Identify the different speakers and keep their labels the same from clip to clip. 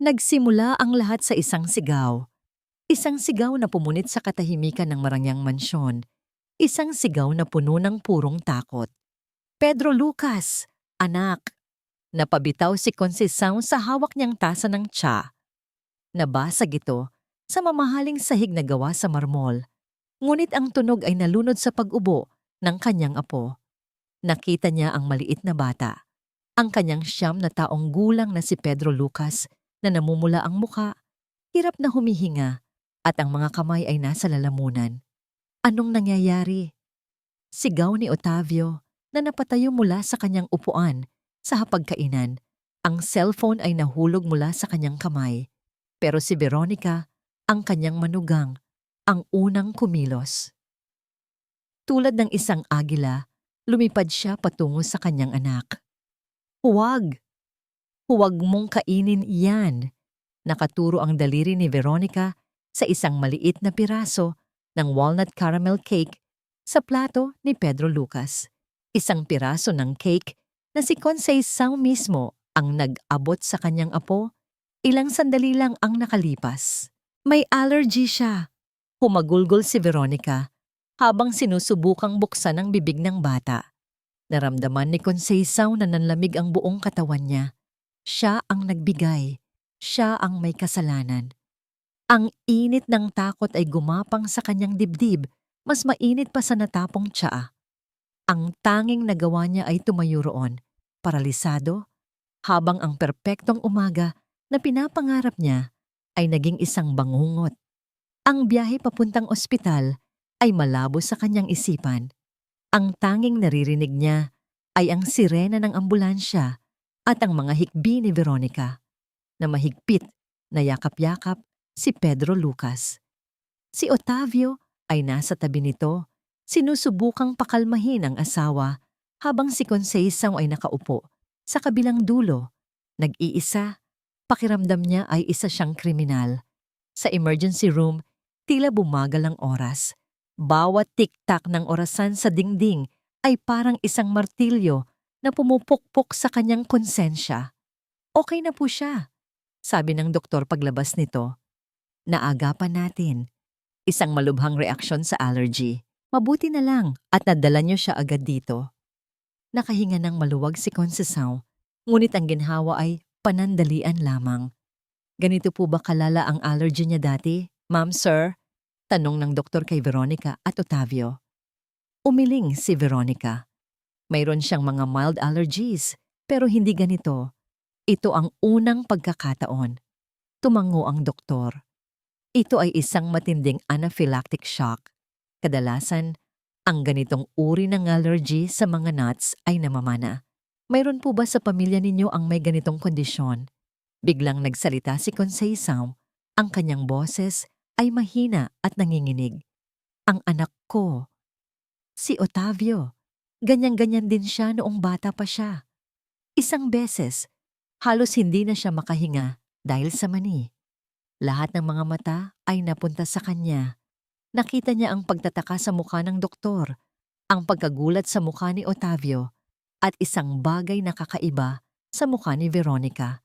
Speaker 1: Nagsimula ang lahat sa isang sigaw. Isang sigaw na pumunit sa katahimikan ng marangyang mansyon. Isang sigaw na puno ng purong takot. Pedro Lucas, anak. Napabitaw si Conceição sa hawak niyang tasa ng tsa. Nabasag ito sa mamahaling sahig na gawa sa marmol. Ngunit ang tunog ay nalunod sa pag-ubo ng kanyang apo. Nakita niya ang maliit na bata. Ang kanyang siyam na taong gulang na si Pedro Lucas na namumula ang muka, hirap na humihinga at ang mga kamay ay nasa lalamunan. Anong nangyayari? Sigaw ni Otavio na napatayo mula sa kanyang upuan sa hapagkainan. Ang cellphone ay nahulog mula sa kanyang kamay. Pero si Veronica, ang kanyang manugang, ang unang kumilos. Tulad ng isang agila, lumipad siya patungo sa kanyang anak. Huwag! Huwag mong kainin iyan. Nakaturo ang daliri ni Veronica sa isang maliit na piraso ng walnut caramel cake sa plato ni Pedro Lucas. Isang piraso ng cake na si Conceição mismo ang nag-abot sa kanyang apo. Ilang sandali lang ang nakalipas. May allergy siya. Humagulgol si Veronica habang sinusubukang buksan ang bibig ng bata. Naramdaman ni Conceição na nanlamig ang buong katawan niya. Siya ang nagbigay. Siya ang may kasalanan. Ang init ng takot ay gumapang sa kanyang dibdib, mas mainit pa sa natapong tsaa. Ang tanging nagawa niya ay tumayo roon, paralisado, habang ang perpektong umaga na pinapangarap niya ay naging isang bangungot. Ang biyahe papuntang ospital ay malabo sa kanyang isipan. Ang tanging naririnig niya ay ang sirena ng ambulansya at ang mga hikbi ni Veronica na mahigpit na yakap-yakap si Pedro Lucas. Si Otavio ay nasa tabi nito, sinusubukang pakalmahin ang asawa habang si Conceição ay nakaupo sa kabilang dulo. Nag-iisa, pakiramdam niya ay isa siyang kriminal. Sa emergency room, tila bumagal ang oras. Bawat tik-tak ng orasan sa dingding ay parang isang martilyo na pumupukpok sa kanyang konsensya. Okay na po siya, sabi ng doktor paglabas nito. Naagapan natin. Isang malubhang reaksyon sa allergy. Mabuti na lang at nadala niyo siya agad dito. Nakahinga ng maluwag si Conceição, ngunit ang ginhawa ay panandalian lamang. Ganito po ba kalala ang allergy niya dati, Ma'am Sir? Tanong ng doktor kay Veronica at Otavio. Umiling si Veronica. Mayroon siyang mga mild allergies, pero hindi ganito. Ito ang unang pagkakataon. Tumango ang doktor. Ito ay isang matinding anaphylactic shock. Kadalasan, ang ganitong uri ng allergy sa mga nuts ay namamana. Mayroon po ba sa pamilya ninyo ang may ganitong kondisyon? Biglang nagsalita si Conceição. Ang kanyang boses ay mahina at nanginginig. Ang anak ko. Si Otavio. Ganyan-ganyan din siya noong bata pa siya. Isang beses, halos hindi na siya makahinga dahil sa mani. Lahat ng mga mata ay napunta sa kanya. Nakita niya ang pagtataka sa mukha ng doktor, ang pagkagulat sa mukha ni Otavio, at isang bagay na kakaiba sa mukha ni Veronica.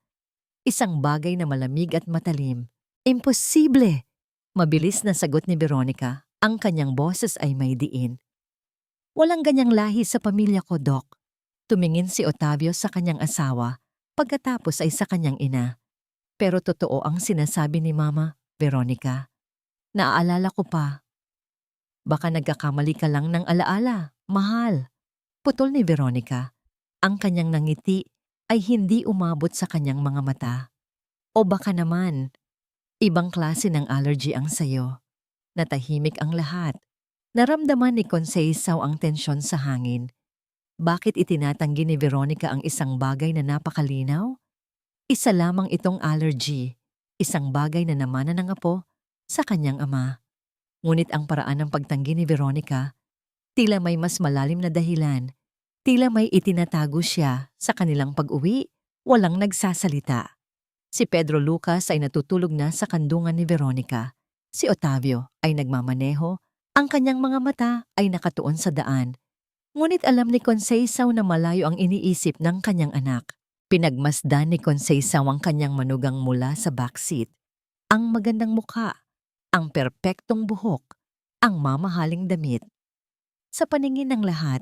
Speaker 1: Isang bagay na malamig at matalim. Imposible! Mabilis na sagot ni Veronica. Ang kanyang boses ay may diin. Walang ganyang lahi sa pamilya ko, Doc. Tumingin si Otavio sa kanyang asawa, pagkatapos ay sa kanyang ina. Pero totoo ang sinasabi ni Mama, Veronica. Naaalala ko pa. Baka nagkakamali ka lang ng alaala, mahal. Putol ni Veronica. Ang kanyang nangiti ay hindi umabot sa kanyang mga mata. O baka naman, ibang klase ng allergy ang sayo. Natahimik ang lahat. Naramdaman ni Conceição ang tensyon sa hangin. Bakit itinatanggi ni Veronica ang isang bagay na napakalinaw? Isa lamang itong allergy, isang bagay na namana ng apo sa kanyang ama. Ngunit ang paraan ng pagtanggi ni Veronica, tila may mas malalim na dahilan. Tila may itinatago siya sa kanilang pag-uwi, walang nagsasalita. Si Pedro Lucas ay natutulog na sa kandungan ni Veronica. Si Otavio ay nagmamaneho, ang kanyang mga mata ay nakatuon sa daan. Ngunit alam ni Conceição na malayo ang iniisip ng kanyang anak. Pinagmasdan ni Conceição ang kanyang manugang mula sa backseat. Ang magandang mukha, ang perpektong buhok, ang mamahaling damit. Sa paningin ng lahat,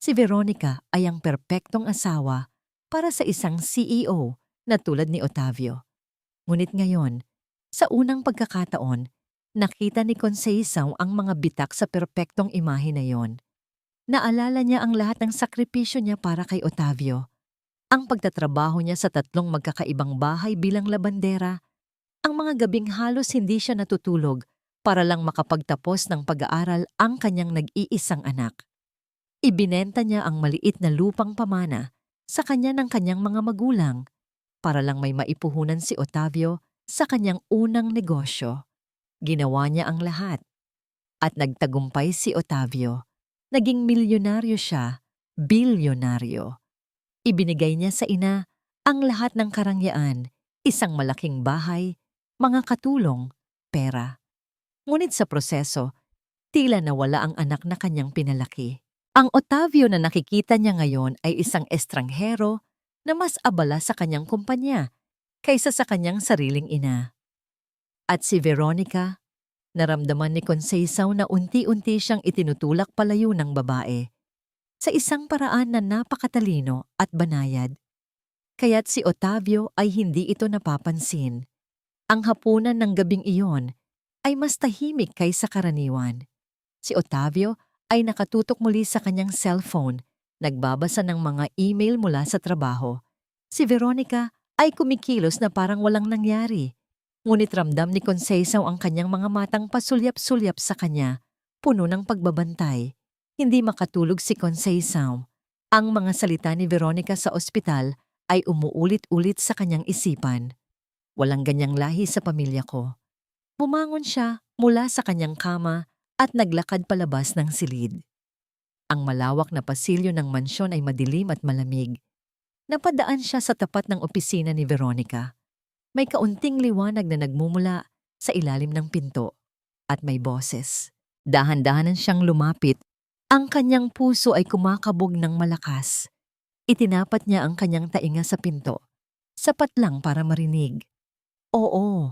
Speaker 1: si Veronica ay ang perpektong asawa para sa isang CEO na tulad ni Otavio. Ngunit ngayon, sa unang pagkakataon, nakita ni Conceição ang mga bitak sa perpektong imahe na yon. Naalala niya ang lahat ng sakripisyo niya para kay Otavio. Ang pagtatrabaho niya sa 3 magkakaibang bahay bilang labandera, ang mga gabing halos hindi siya natutulog para lang makapagtapos ng pag-aaral ang kanyang nag-iisang anak. Ibinenta niya ang maliit na lupang pamana sa kanya ng kanyang mga magulang para lang may maipuhunan si Otavio sa kanyang unang negosyo. Ginawa niya ang lahat. At nagtagumpay si Otavio. Naging milyonaryo siya, bilyonaryo. Ibinigay niya sa ina ang lahat ng karangyaan, isang malaking bahay, mga katulong, pera. Ngunit sa proseso, tila nawala ang anak na kanyang pinalaki. Ang Otavio na nakikita niya ngayon ay isang estranghero na mas abala sa kanyang kumpanya kaysa sa kanyang sariling ina. At si Veronica, naramdaman ni Conceição na unti-unti siyang itinutulak palayo ng babae sa isang paraan na napakatalino at banayad. Kaya't si Otavio ay hindi ito napapansin. Ang hapunan ng gabing iyon ay mas tahimik kaysa karaniwan. Si Otavio ay nakatutok muli sa kanyang cellphone, nagbabasa ng mga email mula sa trabaho. Si Veronica ay kumikilos na parang walang nangyari. Ngunit ramdam ni Conceição ang kanyang mga matang pasulyap-sulyap sa kanya, puno ng pagbabantay. Hindi makatulog si Conceição. Ang mga salita ni Veronica sa ospital ay umuulit-ulit sa kanyang isipan. Walang ganyang lahi sa pamilya ko. Bumangon siya mula sa kanyang kama at naglakad palabas ng silid. Ang malawak na pasilyo ng mansyon ay madilim at malamig. Napadaan siya sa tapat ng opisina ni Veronica. May kaunting liwanag na nagmumula sa ilalim ng pinto at may boses. Dahan-dahanan siyang lumapit. Ang kanyang puso ay kumakabog ng malakas. Itinapat niya ang kanyang tainga sa pinto. Sapat lang para marinig. Oo,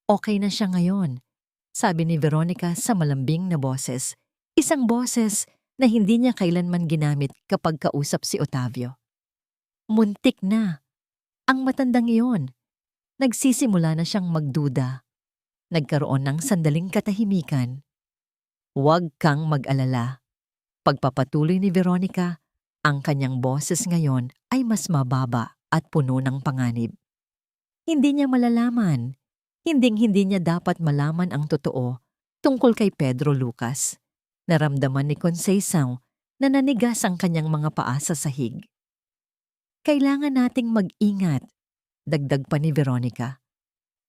Speaker 1: okay na siya ngayon, sabi ni Veronica sa malambing na boses. Isang boses na hindi niya kailanman ginamit kapag kausap si Otavio. Muntik na. Ang matandang iyon. Nagsisimula na siyang magduda. Nagkaroon ng sandaling katahimikan. Huwag kang mag-alala. Pagpapatuloy ni Veronica, ang kanyang boses ngayon ay mas mababa at puno ng panganib. Hindi niya malalaman. Hinding-hindi niya dapat malaman ang totoo tungkol kay Pedro Lucas. Naramdaman ni Conceição na nanigas ang kanyang mga paa sa sahig. Kailangan nating mag-ingat, dagdag pa ni Veronica.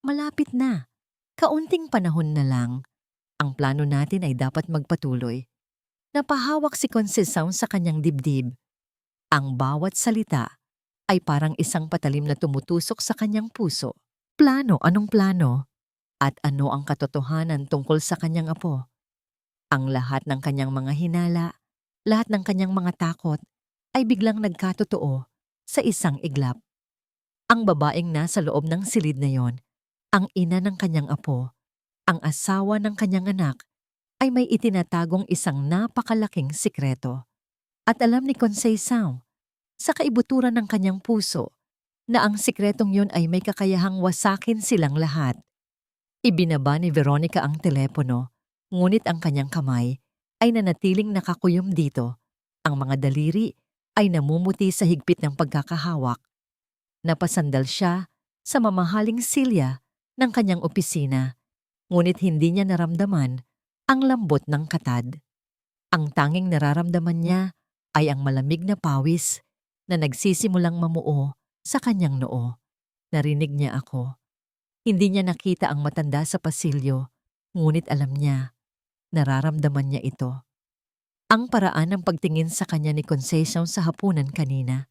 Speaker 1: Malapit na. Kaunting panahon na lang. Ang plano natin ay dapat magpatuloy. Napahawak si Conceição sa kanyang dibdib. Ang bawat salita ay parang isang patalim na tumutusok sa kanyang puso. Plano, anong plano? At ano ang katotohanan tungkol sa kanyang apo? Ang lahat ng kanyang mga hinala, lahat ng kanyang mga takot, ay biglang nagkatotoo sa isang iglap. Ang babaeng nasa loob ng silid na yon, ang ina ng kanyang apo, ang asawa ng kanyang anak, ay may itinatagong isang napakalaking sikreto. At alam ni Conceição, sa kaibuturan ng kanyang puso, na ang sikretong yun ay may kakayahang wasakin silang lahat. Ibinaba ni Veronica ang telepono, ngunit ang kanyang kamay ay nanatiling nakakuyom dito. Ang mga daliri ay namumuti sa higpit ng pagkakahawak. Napasandal siya sa mamahaling silya ng kanyang opisina, ngunit hindi niya naramdaman ang lambot ng katad. Ang tanging nararamdaman niya ay ang malamig na pawis na nagsisimulang mamuo sa kanyang noo. Narinig niya ako. Hindi niya nakita ang matanda sa pasilyo, ngunit alam niya, nararamdaman niya ito. Ang paraan ng pagtingin sa kanya ni Conceição sa hapunan kanina.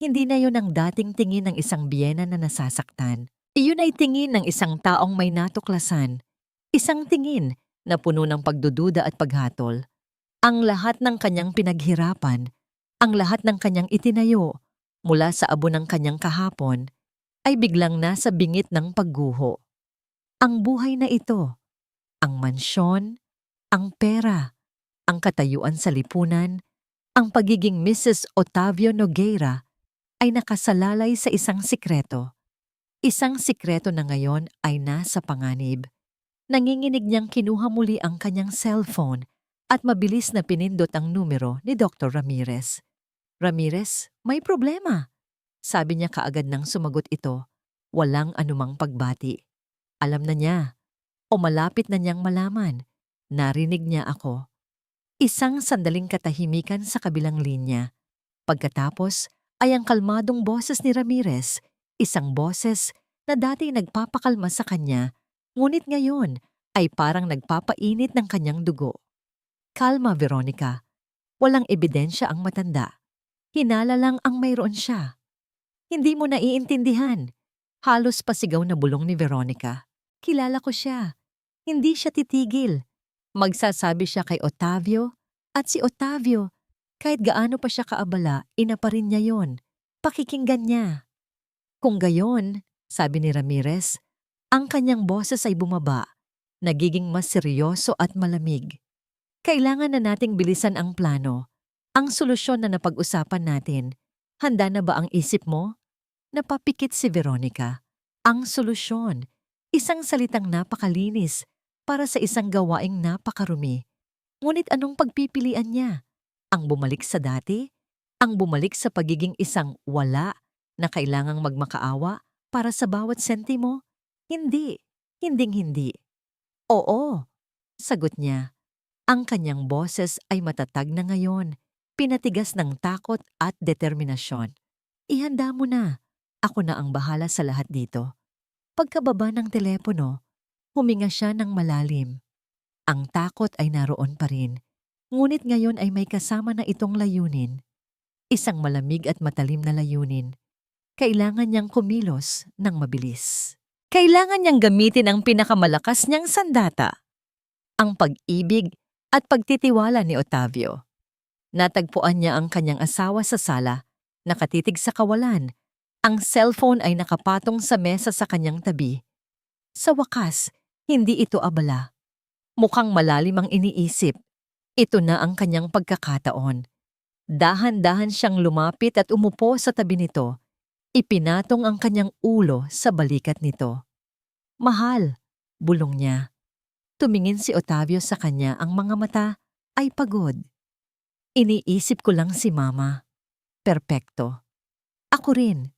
Speaker 1: Hindi na yun ang dating tingin ng isang biyena na nasasaktan. Iyon ay tingin ng isang taong may natuklasan. Isang tingin na puno ng pagdududa at paghatol. Ang lahat ng kanyang pinaghirapan, ang lahat ng kanyang itinayo, mula sa abo ng kanyang kahapon, ay biglang nasa bingit ng pagguho. Ang buhay na ito, ang mansyon, ang pera, ang katayuan sa lipunan, ang pagiging Mrs. Otavio Nogueira ay nakasalalay sa isang sikreto. Isang sikreto na ngayon ay nasa panganib. Nanginginig niyang kinuha muli ang kanyang cellphone at mabilis na pinindot ang numero ni Dr. Ramirez. Ramirez, may problema. Sabi niya kaagad nang sumagot ito, walang anumang pagbati. Alam na niya, o malapit na niyang malaman. Narinig niya ako. Isang sandaling katahimikan sa kabilang linya. Pagkatapos ay ang kalmadong boses ni Ramirez, isang boses na dati nagpapakalma sa kanya, ngunit ngayon ay parang nagpapainit ng kanyang dugo. Kalma, Veronica. Walang ebidensya ang matanda. Hinala lang ang mayroon siya. Hindi mo naiintindihan. Halos pasigaw na bulong ni Veronica. Kilala ko siya. Hindi siya titigil. Magsasabi siya kay Otavio at si Otavio, kahit gaano pa siya kaabala, ina pa rin niya yon. Pakikinggan niya. Kung gayon, sabi ni Ramirez, ang kanyang boses ay bumaba, nagiging mas seryoso at malamig. Kailangan na nating bilisan ang plano. Ang solusyon na napag-usapan natin. Handa na ba ang isip mo? Napapikit si Veronica. Ang solusyon, isang salitang napakalinis para sa isang gawaing napakarumi. Ngunit anong pagpipilian niya? Ang bumalik sa dati? Ang bumalik sa pagiging isang wala na kailangang magmakaawa para sa bawat sentimo? Hindi. Hinding-hindi. Oo, sagot niya. Ang kanyang boses ay matatag na ngayon, pinatigas ng takot at determinasyon. Ihanda mo na. Ako na ang bahala sa lahat dito. Pagkababa ng telepono, huminga siya ng malalim. Ang takot ay naroon pa rin, ngunit ngayon ay may kasama na itong layunin. Isang malamig at matalim na layunin. Kailangan niyang kumilos ng mabilis. Kailangan niyang gamitin ang pinakamalakas niyang sandata, ang pag-ibig at pagtitiwala ni Otavio. Natagpuan niya ang kanyang asawa sa sala, nakatitig sa kawalan. Ang cellphone ay nakapatong sa mesa sa kanyang tabi. Sa wakas, hindi ito abala. Mukhang malalim ang iniisip. Ito na ang kanyang pagkakataon. Dahan-dahan siyang lumapit at umupo sa tabi nito. Ipinatong ang kanyang ulo sa balikat nito. Mahal, bulong niya. Tumingin si Otavio sa kanya, ang mga mata ay pagod. Iniisip ko lang si Mama. Perpekto. Ako rin.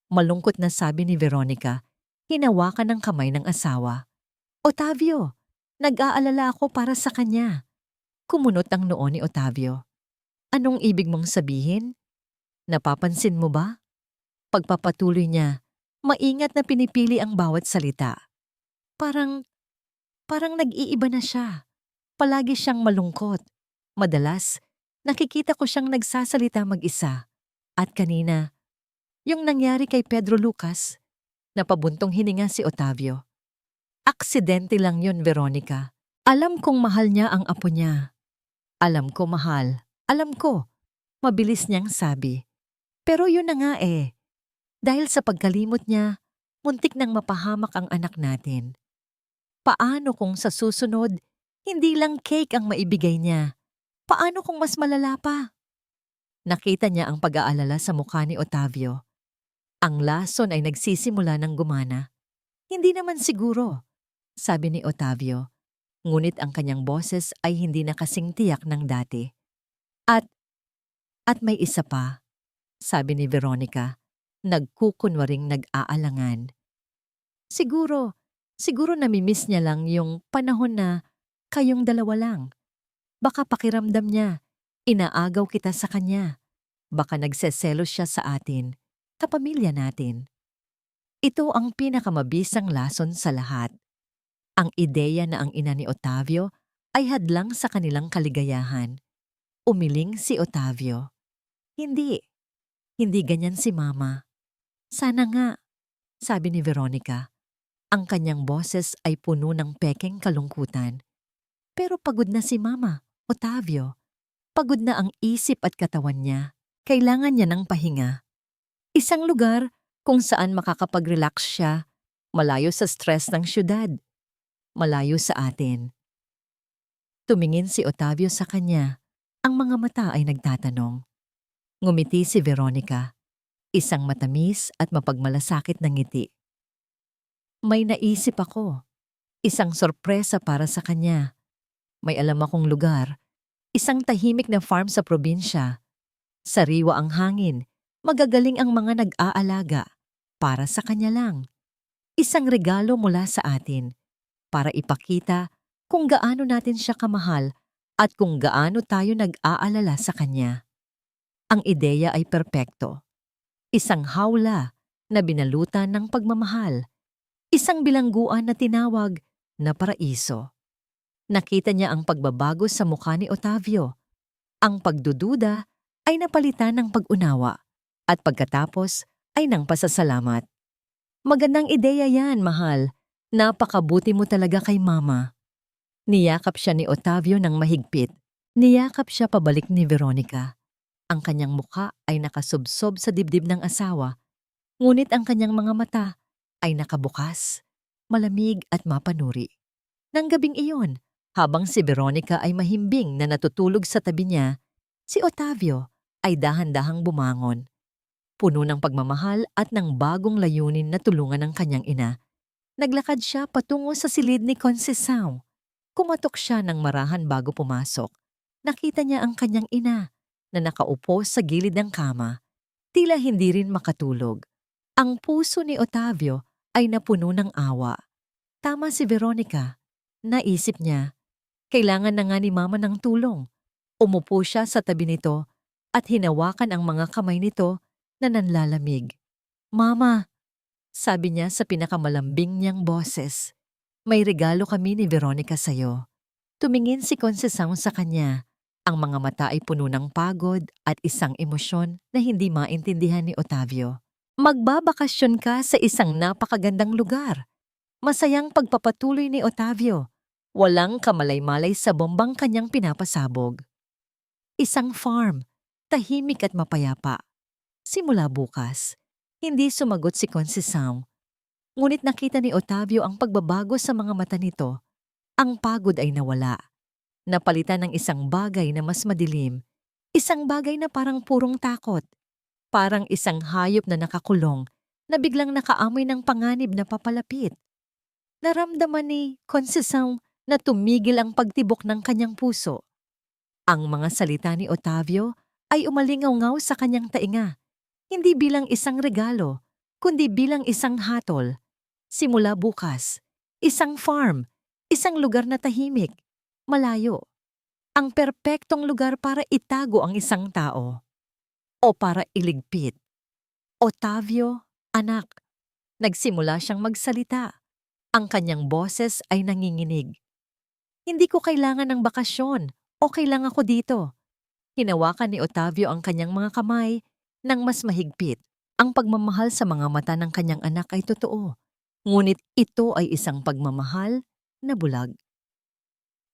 Speaker 1: Malungkot na sabi ni Veronica, hinawakan ng kamay ng asawa. Otavio, nag-aalala ako para sa kanya. Kumunot ang noo ni Otavio. Anong ibig mong sabihin? Napapansin mo ba? Pagpapatuloy niya, maingat na pinipili ang bawat salita. Parang nag-iiba na siya. Palagi siyang malungkot. Madalas, nakikita ko siyang nagsasalita mag-isa. At kanina, yung nangyari kay Pedro Lucas, napabuntong hininga si Otavio. Aksidente lang yun, Veronica. Alam kong mahal niya ang apo niya. Alam ko, mahal. Alam ko. Mabilis niyang sabi. Pero yun na nga eh. Dahil sa pagkalimot niya, muntik nang mapahamak ang anak natin. Paano kung sa susunod, hindi lang cake ang maibigay niya? Paano kung mas malala pa? Nakita niya ang pag-aalala sa mukha ni Otavio. Ang lason ay nagsisimula ng gumana. Hindi naman siguro, sabi ni Otavio. Ngunit ang kanyang boses ay hindi na kasing tiyak ng dati. At may isa pa, sabi ni Veronica, nagkukunwaring nag-aalangan. Siguro namimiss niya lang yung panahon na kayong dalawa lang. Baka pakiramdam niya, inaagaw kita sa kanya. Baka nagseselos siya sa atin, kapamilya natin. Ito ang pinakamabisang lason sa lahat. Ang ideya na ang ina ni Otavio ay hadlang sa kanilang kaligayahan. Umiling si Otavio. Hindi ganyan si Mama. Sana nga, sabi ni Veronica. Ang kanyang boses ay puno ng pekeng kalungkutan. Pero pagod na si Mama, Otavio. Pagod na ang isip at katawan niya. Kailangan niya ng pahinga. Isang lugar kung saan makakapag-relax siya, malayo sa stress ng syudad, malayo sa atin. Tumingin si Otavio sa kanya. Ang mga mata ay nagtatanong. Ngumiti si Veronica, isang matamis at mapagmalasakit na ngiti. May naisip ako, isang sorpresa para sa kanya. May alam akong lugar, isang tahimik na farm sa probinsya. Sariwa ang hangin, magagaling ang mga nag-aalaga. Para sa kanya lang. Isang regalo mula sa atin para ipakita kung gaano natin siya kamahal at kung gaano tayo nag-aalala sa kanya. Ang ideya ay perpekto. Isang hawla na binalutan ng pagmamahal. Isang bilangguan na tinawag na paraiso. Nakita niya ang pagbabago sa mukha ni Otavio. Ang pagdududa ay napalitan ng pag-unawa at pagkatapos ay ng pasasalamat. Magandang ideya yan, mahal. Napakabuti mo talaga kay Mama. Niyakap siya ni Otavio ng mahigpit. Niyakap siya pabalik ni Veronica. Ang kanyang mukha ay nakasubsob sa dibdib ng asawa, ngunit ang kanyang mga mata ay nakabukas, malamig at mapanuri. Nang gabing iyon, habang si Veronica ay mahimbing na natutulog sa tabi niya, si Otavio ay dahan-dahang bumangon. Puno ng pagmamahal at ng bagong layunin na tulungan ng kanyang ina. Naglakad siya patungo sa silid ni Conceição. Kumatok siya ng marahan bago pumasok. Nakita niya ang kanyang ina na nakaupo sa gilid ng kama. Tila hindi rin makatulog. Ang puso ni Otavio ay napuno ng awa. Tama si Veronica. Naisip niya, kailangan na nga ni Mama ng tulong. Umupo siya sa tabi nito at hinawakan ang mga kamay nito na nanlalamig. Mama, sabi niya sa pinakamalambing niyang boses, may regalo kami ni Veronica sa'yo. Tumingin si Conceição sa kanya. Ang mga mata ay puno ng pagod at isang emosyon na hindi maintindihan ni Otavio. Magbabakasyon ka sa isang napakagandang lugar. Masayang pagpapatuloy ni Otavio. Walang kamalay-malay sa bombang kanyang pinapasabog. Isang farm, tahimik at mapayapa. Simula bukas, hindi sumagot si Conceição. Ngunit nakita ni Otavio ang pagbabago sa mga mata nito. Ang pagod ay nawala. Napalitan ng isang bagay na mas madilim. Isang bagay na parang purong takot. Parang isang hayop na nakakulong na biglang nakaamoy ng panganib na papalapit. Naramdaman ni Conceição na tumigil ang pagtibok ng kanyang puso. Ang mga salita ni Otavio ay umalingaw-ngaw sa kanyang tainga. Hindi bilang isang regalo, kundi bilang isang hatol. Simula bukas, isang farm, isang lugar na tahimik, malayo. Ang perpektong lugar para itago ang isang tao. O para iligpit. Otavio, anak. Nagsimula siyang magsalita. Ang kanyang boses ay nanginginig. Hindi ko kailangan ng bakasyon. Okay lang ako dito. Hinawakan ni Otavio ang kanyang mga kamay ng mas mahigpit. Ang pagmamahal sa mga mata ng kanyang anak ay totoo. Ngunit ito ay isang pagmamahal na bulag.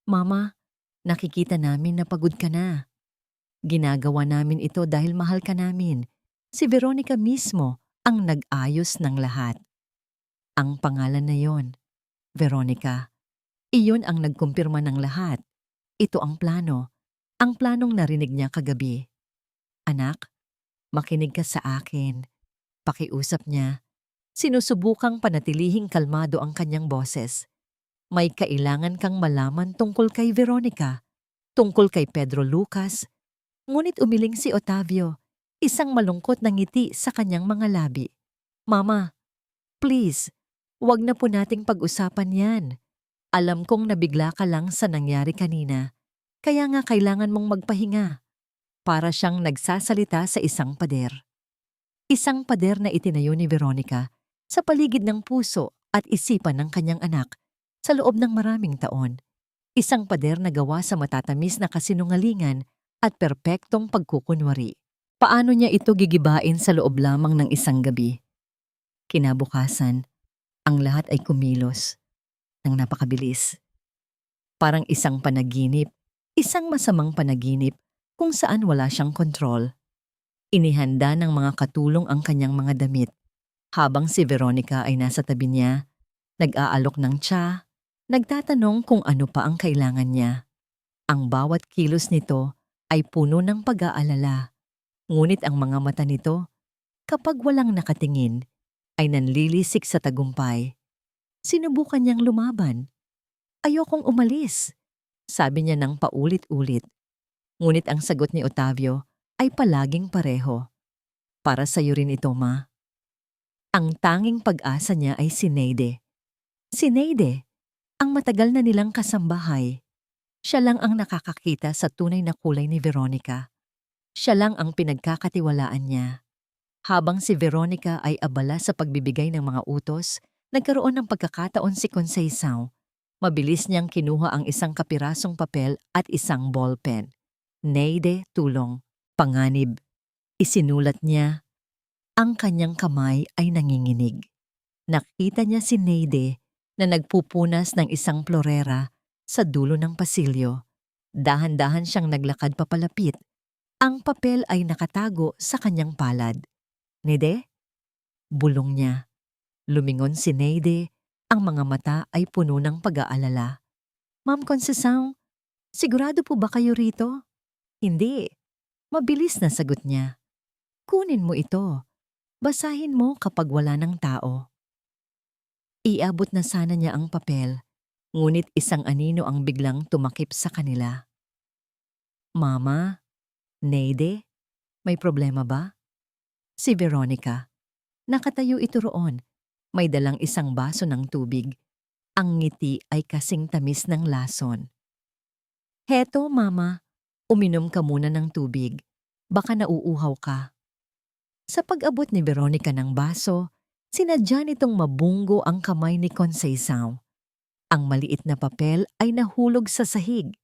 Speaker 1: Mama, nakikita namin na pagod ka na. Ginagawa namin ito dahil mahal ka namin. Si Veronica mismo ang nag-ayos ng lahat. Ang pangalan na yon, Veronica. Iyon ang nagkumpirma ng lahat. Ito ang plano. Ang planong narinig niya kagabi. Anak, makinig ka sa akin. Pakiusap niya. Sinusubukang panatilihing kalmado ang kanyang boses. May kailangan kang malaman tungkol kay Veronica, tungkol kay Pedro Lucas. Ngunit umiling si Otavio, isang malungkot na ngiti sa kanyang mga labi. Mama, please, wag na po nating pag-usapan yan. Alam kong nabigla ka lang sa nangyari kanina, kaya nga kailangan mong magpahinga. Para siyang nagsasalita sa isang pader. Isang pader na itinayo ni Veronica sa paligid ng puso at isipan ng kanyang anak sa loob ng maraming taon. Isang pader na gawa sa matatamis na kasinungalingan at perpektong pagkukunwari. Paano niya ito gigibain sa loob lamang ng isang gabi? Kinabukasan, ang lahat ay kumilos ng napakabilis. Parang isang panaginip, isang masamang panaginip kung saan wala siyang kontrol. Inihanda ng mga katulong ang kanyang mga damit. Habang si Veronica ay nasa tabi niya, nag-aalok ng tsa, nagtatanong kung ano pa ang kailangan niya. Ang bawat kilos nito ay puno ng pag-aalala. Ngunit ang mga mata nito, kapag walang nakatingin, ay nanlilisik sa tagumpay. Sinubukan niyang lumaban. "Ayokong umalis," sabi niya ng paulit-ulit. Ngunit ang sagot ni Otavio ay palaging pareho. "Para sa'yo rin ito, ma." Ang tanging pag-asa niya ay si Neide. Si Neide, ang matagal na nilang kasambahay. Siya lang ang nakakakita sa tunay na kulay ni Veronica. Siya lang ang pinagkakatiwalaan niya. Habang si Veronica ay abala sa pagbibigay ng mga utos, nagkaroon ng pagkakataon si Conceição. Mabilis niyang kinuha ang isang kapirasong papel at isang ballpen. "Neide, tulong. Panganib." Isinulat niya. Ang kanyang kamay ay nanginginig. Nakita niya si Neide na nagpupunas ng isang florera sa dulo ng pasilyo. Dahan-dahan siyang naglakad papalapit. Ang papel ay nakatago sa kanyang palad. "Neide?" Bulong niya. Lumingon si Neide, ang mga mata ay puno ng pag-aalala. "Ma'am Conceição, sigurado po ba kayo rito?" "Hindi." Mabilis na sagot niya. "Kunin mo ito. Basahin mo kapag wala ng tao." Iabot na sana niya ang papel, ngunit isang anino ang biglang tumakip sa kanila. "Mama? Neide? May problema ba?" Si Veronica. Nakatayo ito roon. May dalang isang baso ng tubig. Ang ngiti ay kasing tamis ng lason. "Heto, mama. Uminom ka muna ng tubig. Baka nauuhaw ka." Sa pag-abot ni Veronica ng baso, sinadya nitong mabunggo ang kamay ni Conceição. Ang maliit na papel ay nahulog sa sahig.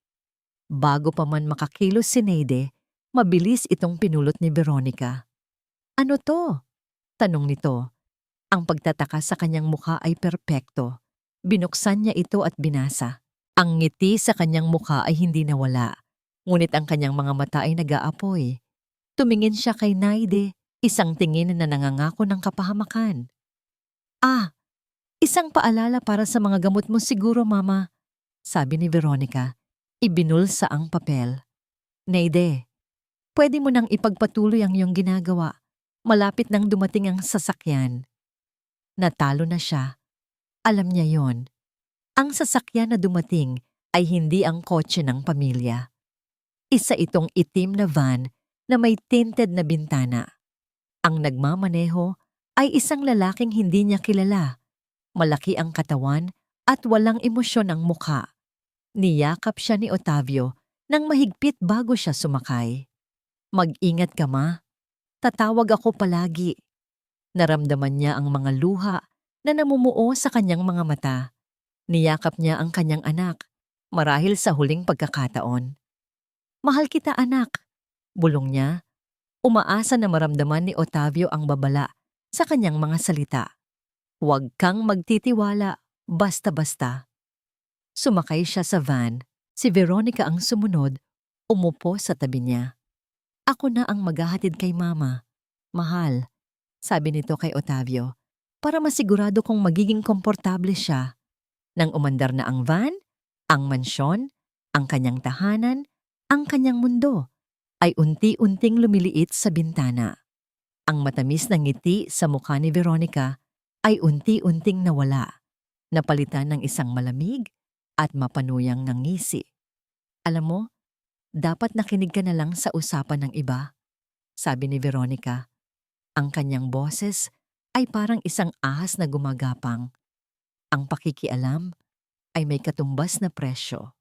Speaker 1: Bago pa man makakilos si Neide, mabilis itong pinulot ni Veronica. "Ano to?" tanong nito. Ang pagtataka sa kanyang mukha ay perpekto. Binuksan niya ito at binasa. Ang ngiti sa kanyang mukha ay hindi nawala, ngunit ang kanyang mga mata ay nag-aapoy. Tumingin siya kay Neide, isang tingin na nangangako ng kapahamakan. "Ah, isang paalala para sa mga gamot mo siguro, mama," sabi ni Veronica. Ibinulsa ang papel. "Neide, pwede mo nang ipagpatuloy ang iyong ginagawa. Malapit nang dumating ang sasakyan." Natalo na siya. Alam niya yon. Ang sasakyan na dumating ay hindi ang kotse ng pamilya. Isa itong itim na van na may tinted na bintana. Ang nagmamaneho ay isang lalaking hindi niya kilala. Malaki ang katawan at walang emosyon ang mukha. Niyakap siya ni Otavio nang mahigpit bago siya sumakay. "Mag-ingat ka, ma. Tatawag ako palagi." Naramdaman niya ang mga luha na namumuo sa kanyang mga mata. Niyakap niya ang kanyang anak, marahil sa huling pagkakataon. "Mahal kita, anak," bulong niya. Umaasa na maramdaman ni Otavio ang babala sa kanyang mga salita. "Huwag kang magtitiwala, basta-basta." Sumakay siya sa van. Si Veronica ang sumunod, umupo sa tabi niya. "Ako na ang maghahatid kay mama, mahal," sabi nito kay Otavio, para masigurado kung magiging komportable siya. Nang umandar na ang van, ang mansyon, ang kanyang tahanan, ang kanyang mundo, ay unti-unting lumiliit sa bintana. Ang matamis na ngiti sa mukha ni Veronica ay unti-unting nawala, napalitan ng isang malamig at mapanuyang ngisi. "Alam mo, dapat nakinig ka na lang sa usapan ng iba," sabi ni Veronica. Ang kanyang boses ay parang isang ahas na gumagapang. Ang pakikialam ay may katumbas na presyo.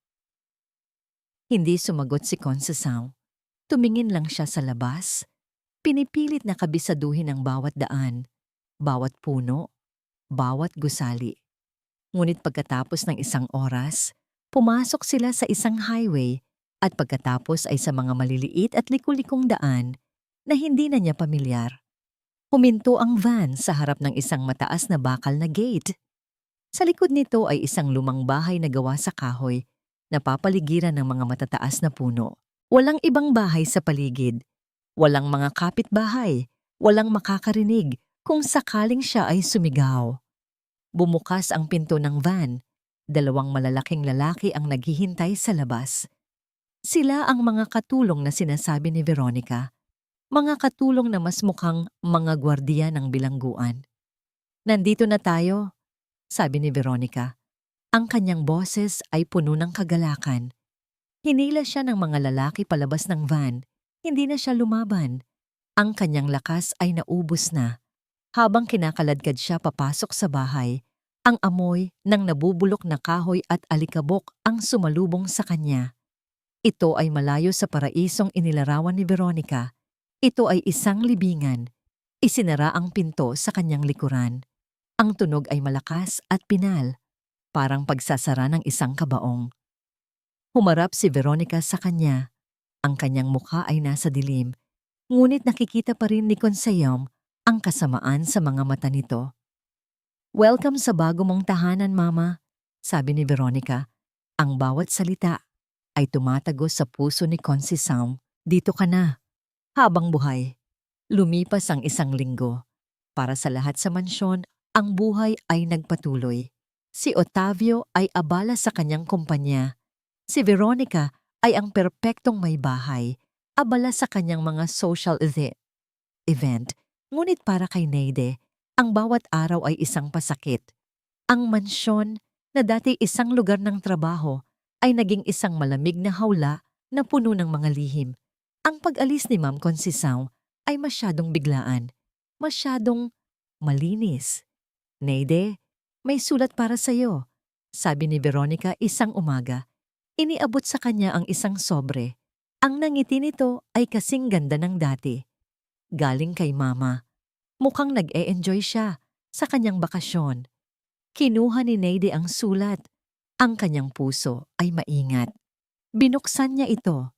Speaker 1: Hindi sumagot si Conceição. Tumingin lang siya sa labas. Pinipilit na kabisaduhin ang bawat daan, bawat puno, bawat gusali. Ngunit pagkatapos ng isang oras, pumasok sila sa isang highway at pagkatapos ay sa mga maliliit at liku-likong daan na hindi na niya pamilyar. Huminto ang van sa harap ng isang mataas na bakal na gate. Sa likod nito ay isang lumang bahay na gawa sa kahoy na papaligiran ng mga matataas na puno. Walang ibang bahay sa paligid. Walang mga kapitbahay, walang makakarinig kung sakaling siya ay sumigaw. Bumukas ang pinto ng van. 2 malalaking lalaki ang naghihintay sa labas. Sila ang mga katulong na sinasabi ni Veronica. Mga katulong na mas mukhang mga gwardiya ng bilangguan. "Nandito na tayo," sabi ni Veronica. Ang kanyang boses ay puno ng kagalakan. Hinila siya ng mga lalaki palabas ng van. Hindi na siya lumaban. Ang kanyang lakas ay naubos na. Habang kinakaladkad siya papasok sa bahay, ang amoy ng nabubulok na kahoy at alikabok ang sumalubong sa kanya. Ito ay malayo sa paraisong inilarawan ni Veronica. Ito ay isang libingan. Isinara ang pinto sa kanyang likuran. Ang tunog ay malakas at pinal, parang pagsasara ng isang kabaong. Humarap si Veronica sa kanya. Ang kanyang mukha ay nasa dilim, ngunit nakikita pa rin ni Consejom ang kasamaan sa mga mata nito. "Welcome sa bago mong tahanan, Mama," sabi ni Veronica. Ang bawat salita ay tumatagos sa puso ni Consejom. "Dito ka na." Habang buhay. Lumipas ang 1 linggo. Para sa lahat sa mansyon, ang buhay ay nagpatuloy. Si Otavio ay abala sa kanyang kumpanya. Si Veronica ay ang perpektong may bahay, abala sa kanyang mga social event. Ngunit para kay Neide, ang bawat araw ay isang pasakit. Ang mansyon, na dati isang lugar ng trabaho, ay naging isang malamig na hawla na puno ng mga lihim. Ang pag-alis ni Ma'am Consejom ay masyadong biglaan, masyadong malinis. "Neide, may sulat para sa'yo," sabi ni Veronica isang umaga. Iniabot sa kanya ang isang sobre. Ang nangiti nito ay kasing ganda ng dati. Galing kay Mama. Mukhang nag-e-enjoy siya sa kanyang bakasyon. Kinuha ni Neide ang sulat. Ang kanyang puso ay maingat. Binuksan niya ito.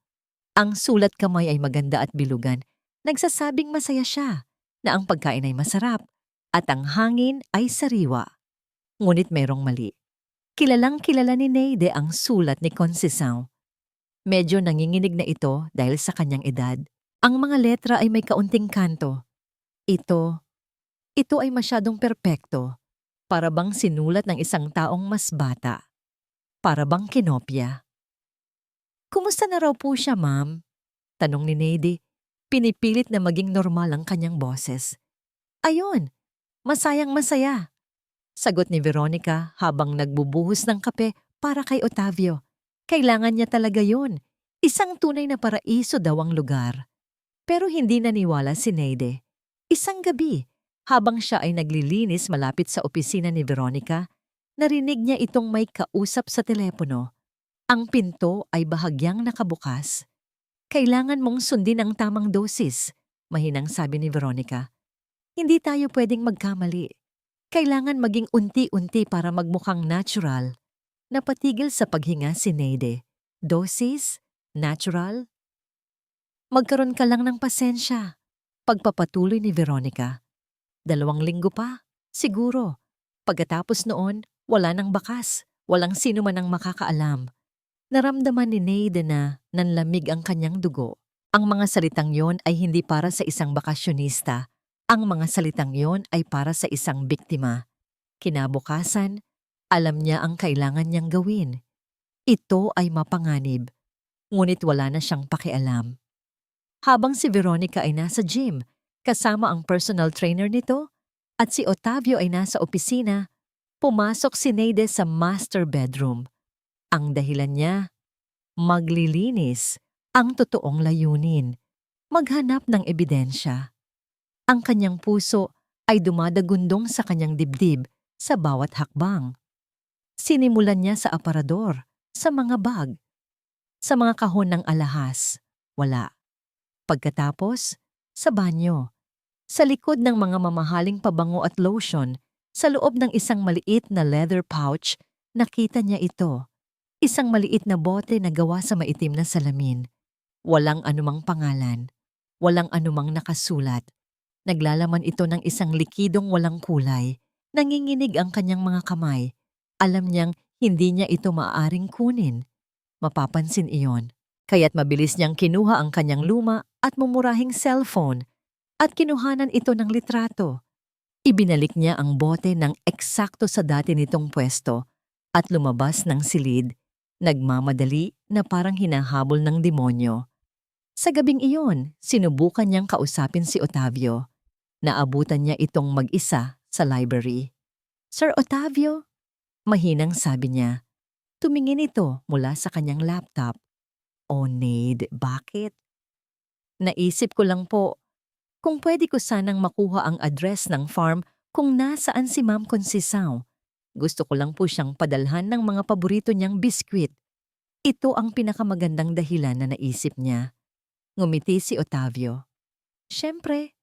Speaker 1: Ang sulat kamay ay maganda at bilugan. Nagsasabing masaya siya, na ang pagkain ay masarap, at ang hangin ay sariwa. Ngunit merong mali. Kilalang-kilala ni Neide ang sulat ni Consejom. Medyo nanginginig na ito dahil sa kanyang edad. Ang mga letra ay may kaunting kanto. Ito ay masyadong perpekto. Para bang sinulat ng isang taong mas bata. Para bang kinopya. "Kumusta na raw po siya, Ma'am?" tanong ni Neide. Pinipilit na maging normal ang kanyang boses. "Ayun, masayang-masaya," sagot ni Veronica habang nagbubuhos ng kape para kay Otavio. Kailangan niya talaga yun. Isang tunay na paraiso daw ang lugar. Pero hindi naniwala si Neide. Isang gabi, habang siya ay naglilinis malapit sa opisina ni Veronica, narinig niya itong may kausap sa telepono. Ang pinto ay bahagyang nakabukas. "Kailangan mong sundin ang tamang dosis," mahinang sabi ni Veronica. "Hindi tayo pwedeng magkamali. Kailangan maging unti-unti para magmukhang natural." Napatigil sa paghinga si Neide. "Dosis? Natural?" "Magkaroon ka lang ng pasensya," pagpapatuloy ni Veronica. 2 linggo pa, siguro. Pagkatapos noon, wala nang bakas. Walang sino man ang makakaalam. Naramdaman ni Neide na nanlamig ang kanyang dugo. Ang mga salitang yon ay hindi para sa isang bakasyonista. Ang mga salitang yon ay para sa isang biktima. Kinabukasan, alam niya ang kailangan niyang gawin. Ito ay mapanganib. Ngunit wala na siyang pakialam. Habang si Veronica ay nasa gym, kasama ang personal trainer nito, at si Otavio ay nasa opisina, pumasok si Neide sa master bedroom. Ang dahilan niya, maglilinis. Ang totoong layunin, maghanap ng ebidensya. Ang kanyang puso ay dumadagundong sa kanyang dibdib sa bawat hakbang. Sinimulan niya sa aparador, sa mga bag, sa mga kahon ng alahas. Wala. Pagkatapos, sa banyo, sa likod ng mga mamahaling pabango at lotion, sa loob ng isang maliit na leather pouch, nakita niya ito. Isang maliit na bote na gawa sa maitim na salamin. Walang anumang pangalan. Walang anumang nakasulat. Naglalaman ito ng isang likidong walang kulay. Nanginginig ang kanyang mga kamay. Alam niyang hindi niya ito maaaring kunin. Mapapansin iyon. Kaya't mabilis niyang kinuha ang kanyang luma at mumurahing cellphone at kinuhanan ito ng litrato. Ibinalik niya ang bote ng eksakto sa dati nitong pwesto at lumabas ng silid, nagmamadali na parang hinahabol ng demonyo. Sa gabing iyon, sinubukan niyang kausapin si Otavio. Naabutan niya itong mag-isa sa library. "Sir Otavio?" Mahinang sabi niya. Tumingin ito mula sa kanyang laptop. "Oh, Nade, bakit?" "Naisip ko lang po, kung pwede ko sanang makuha ang address ng farm kung nasaan si Ma'am Conceição. Gusto ko lang po siyang padalhan ng mga paborito niyang biskwit." Ito ang pinakamagandang dahilan na naisip niya. Ngumiti si Otavio. "Siyempre,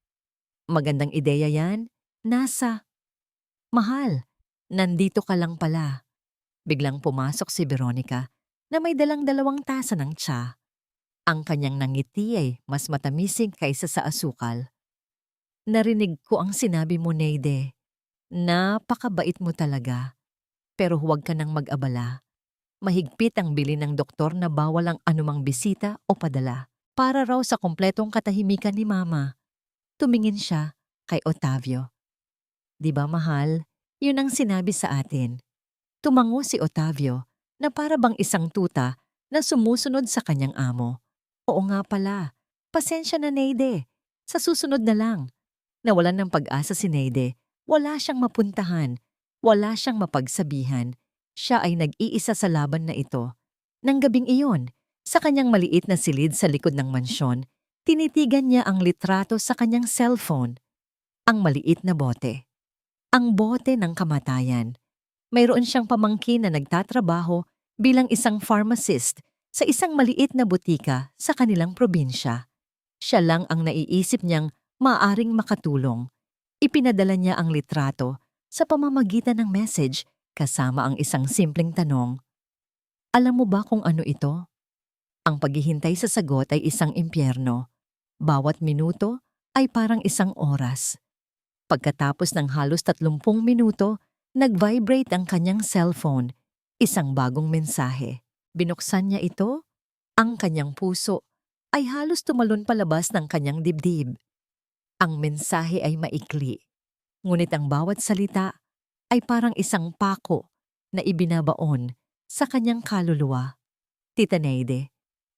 Speaker 1: magandang ideya yan. Nasa?" "Mahal, nandito ka lang pala." Biglang pumasok si Veronica na may dalang 2 tasa ng tsa. Ang kanyang nangiti ay mas matamising kaysa sa asukal. "Narinig ko ang sinabi mo, Nade. Napakabait mo talaga. Pero huwag ka nang mag-abala. Mahigpit ang bilin ng doktor na bawal ang anumang bisita o padala para raw sa kumpletong katahimikan ni Mama." Tumingin siya kay Otavio. "Di ba, mahal? Yun ang sinabi sa atin." Tumango si Otavio na para bang isang tuta na sumusunod sa kanyang amo. "Oo nga pala. Pasensya na, Nade. Sa susunod na lang." Nawalan ng pag-asa si Nade. Wala siyang mapuntahan. Wala siyang mapagsabihan. Siya ay nag-iisa sa laban na ito. Nang gabing iyon, sa kanyang maliit na silid sa likod ng mansyon, tinitigan niya ang litrato sa kanyang cellphone. Ang maliit na bote. Ang bote ng kamatayan. Mayroon siyang pamangkin na nagtatrabaho bilang isang pharmacist sa isang maliit na butika sa kanilang probinsya. Siya lang ang naiisip niyang maaaring makatulong. Ipinadala niya ang litrato sa pamamagitan ng message kasama ang isang simpleng tanong. "Alam mo ba kung ano ito?" Ang paghihintay sa sagot ay isang impyerno. Bawat minuto ay parang isang oras. Pagkatapos ng halos 30 minuto, nag-vibrate ang kanyang cellphone. Isang bagong mensahe. Binuksan niya ito. Ang kanyang puso ay halos tumalon palabas ng kanyang dibdib. Ang mensahe ay maikli. Ngunit ang bawat salita ay parang isang pako na ibinabaon sa kanyang kaluluwa. "Tita Nade,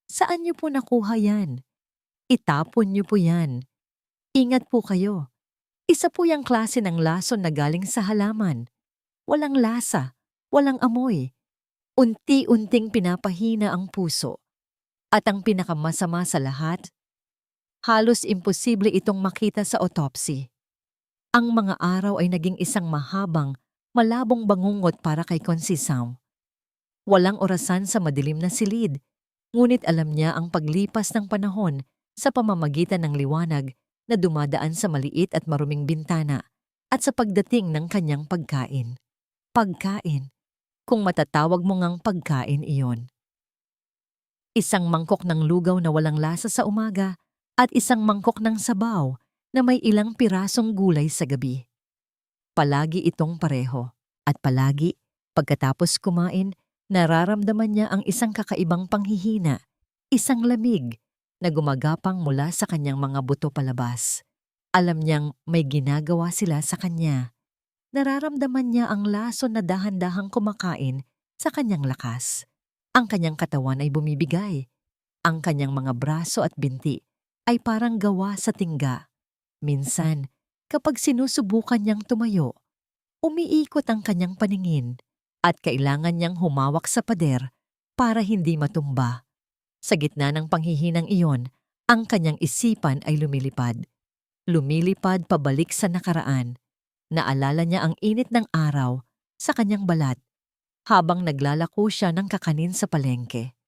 Speaker 1: saan niyo po nakuha yan? Itapon niyo po yan. Ingat po kayo. Isa po yung klase ng lason na galing sa halaman. Walang lasa, walang amoy. Unti-unting pinapahina ang puso. At ang pinakamasama sa lahat, halos imposible itong makita sa autopsy. Ang mga araw ay naging isang mahabang, malabong bangungot para kay Conceição. Walang orasan sa madilim na silid, ngunit alam niya ang paglipas ng panahon sa pamamagitan ng liwanag na dumadaan sa maliit at maruming bintana at sa pagdating ng kanyang pagkain. Pagkain, kung matatawag mo ngang pagkain iyon. Isang mangkok ng lugaw na walang lasa sa umaga at isang mangkok ng sabaw na may ilang pirasong gulay sa gabi. Palagi itong pareho at palagi, pagkatapos kumain, nararamdaman niya ang isang kakaibang panghihina, isang lamig na gumagapang mula sa kanyang mga buto palabas. Alam niyang may ginagawa sila sa kanya. Nararamdaman niya ang lason na dahan-dahang kumakain sa kanyang lakas. Ang kanyang katawan ay bumibigay. Ang kanyang mga braso at binti ay parang gawa sa tingga. Minsan, kapag sinusubukan niyang tumayo, umiikot ang kanyang paningin at kailangan niyang humawak sa pader para hindi matumba. Sa gitna ng panghihinang iyon, ang kanyang isipan ay lumilipad. Lumilipad pabalik sa nakaraan. Naalala niya ang init ng araw sa kanyang balat habang naglalako siya ng kakanin sa palengke.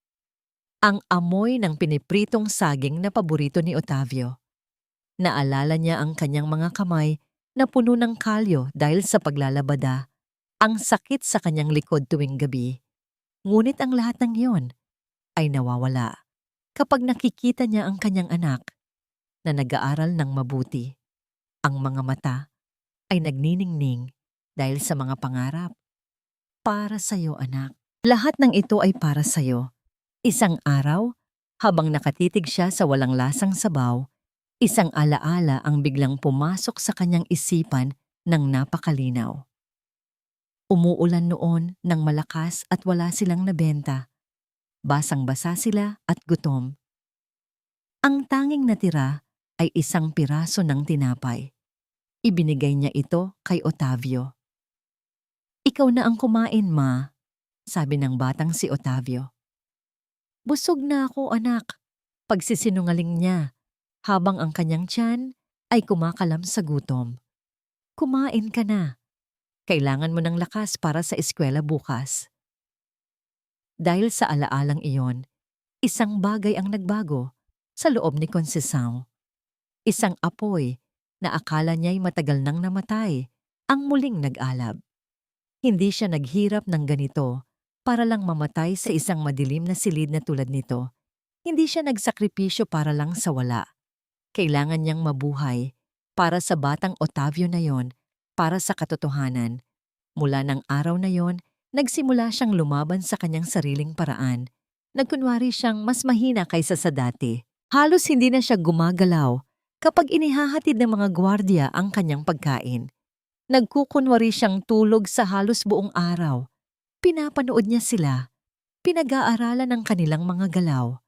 Speaker 1: Ang amoy ng pinipritong saging na paborito ni Otavio. Naalala niya ang kanyang mga kamay na puno ng kalyo dahil sa paglalabada, ang sakit sa kanyang likod tuwing gabi. Ngunit ang lahat ng iyon ay nawawala kapag nakikita niya ang kanyang anak na nag-aaral ng mabuti. Ang mga mata ay nagniningning dahil sa mga pangarap. Para sa'yo, anak. Lahat ng ito ay para sa'yo. Isang araw, Habang nakatitig siya sa walang lasang sabaw, isang alaala ang biglang pumasok sa kanyang isipan ng napakalinaw. Umuulan noon ng malakas at wala silang nabenta. Basang-basa sila at gutom. Ang tanging natira ay isang piraso ng tinapay. Ibinigay niya ito kay Otavio. "Ikaw na ang kumain, ma," sabi ng batang si Otavio. "Busog na ako, anak," pagsisinungaling niya, habang ang kanyang tiyan ay kumakalam sa gutom. "Kumain ka na. Kailangan mo ng lakas para sa eskwela bukas." Dahil sa alaalang iyon, isang bagay ang nagbago sa loob ni Conceição. Isang apoy na akala niya'y matagal nang namatay ang muling nag-alab. Hindi siya naghirap ng ganito para lang mamatay sa isang madilim na silid na tulad nito. Hindi siya nagsakripisyo para lang sa wala. Kailangan niyang mabuhay para sa batang Otavio na yon, para sa katotohanan. Mula ng araw na yon, nagsimula siyang lumaban sa kanyang sariling paraan. Nagkunwari siyang mas mahina kaysa sa dati. Halos hindi na siya gumagalaw kapag inihahatid ng mga gwardiya ang kanyang pagkain. Nagkukunwari siyang tulog sa halos buong araw. Pinapanood niya sila. Pinag-aaralan ang kanilang mga galaw.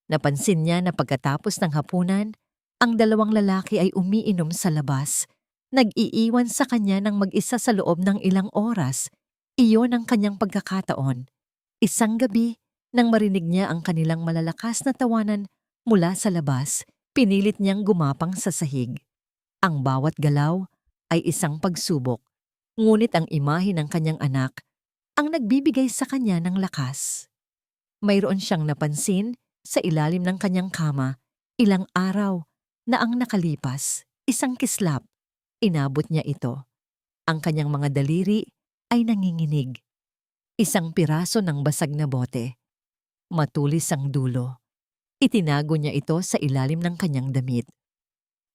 Speaker 1: Napansin niya na pagkatapos ng hapunan, ang dalawang lalaki ay umiinom sa labas. Nag-iiwan sa kanya ng mag-isa sa loob ng ilang oras. Iyon ang kanyang pagkakataon. Isang gabi, nang marinig niya ang kanilang malalakas na tawanan mula sa labas, pinilit niyang gumapang sa sahig. Ang bawat galaw ay isang pagsubok, ngunit ang imahe ng kanyang anak ang nagbibigay sa kanya ng lakas. Mayroon siyang napansin sa ilalim ng kanyang kama, ilang araw na ang nakalipas, isang kislap. Inabot niya ito. Ang kanyang mga daliri ay nanginginig. Isang piraso ng basag na bote. Matulis ang dulo. Itinago niya ito sa ilalim ng kanyang damit.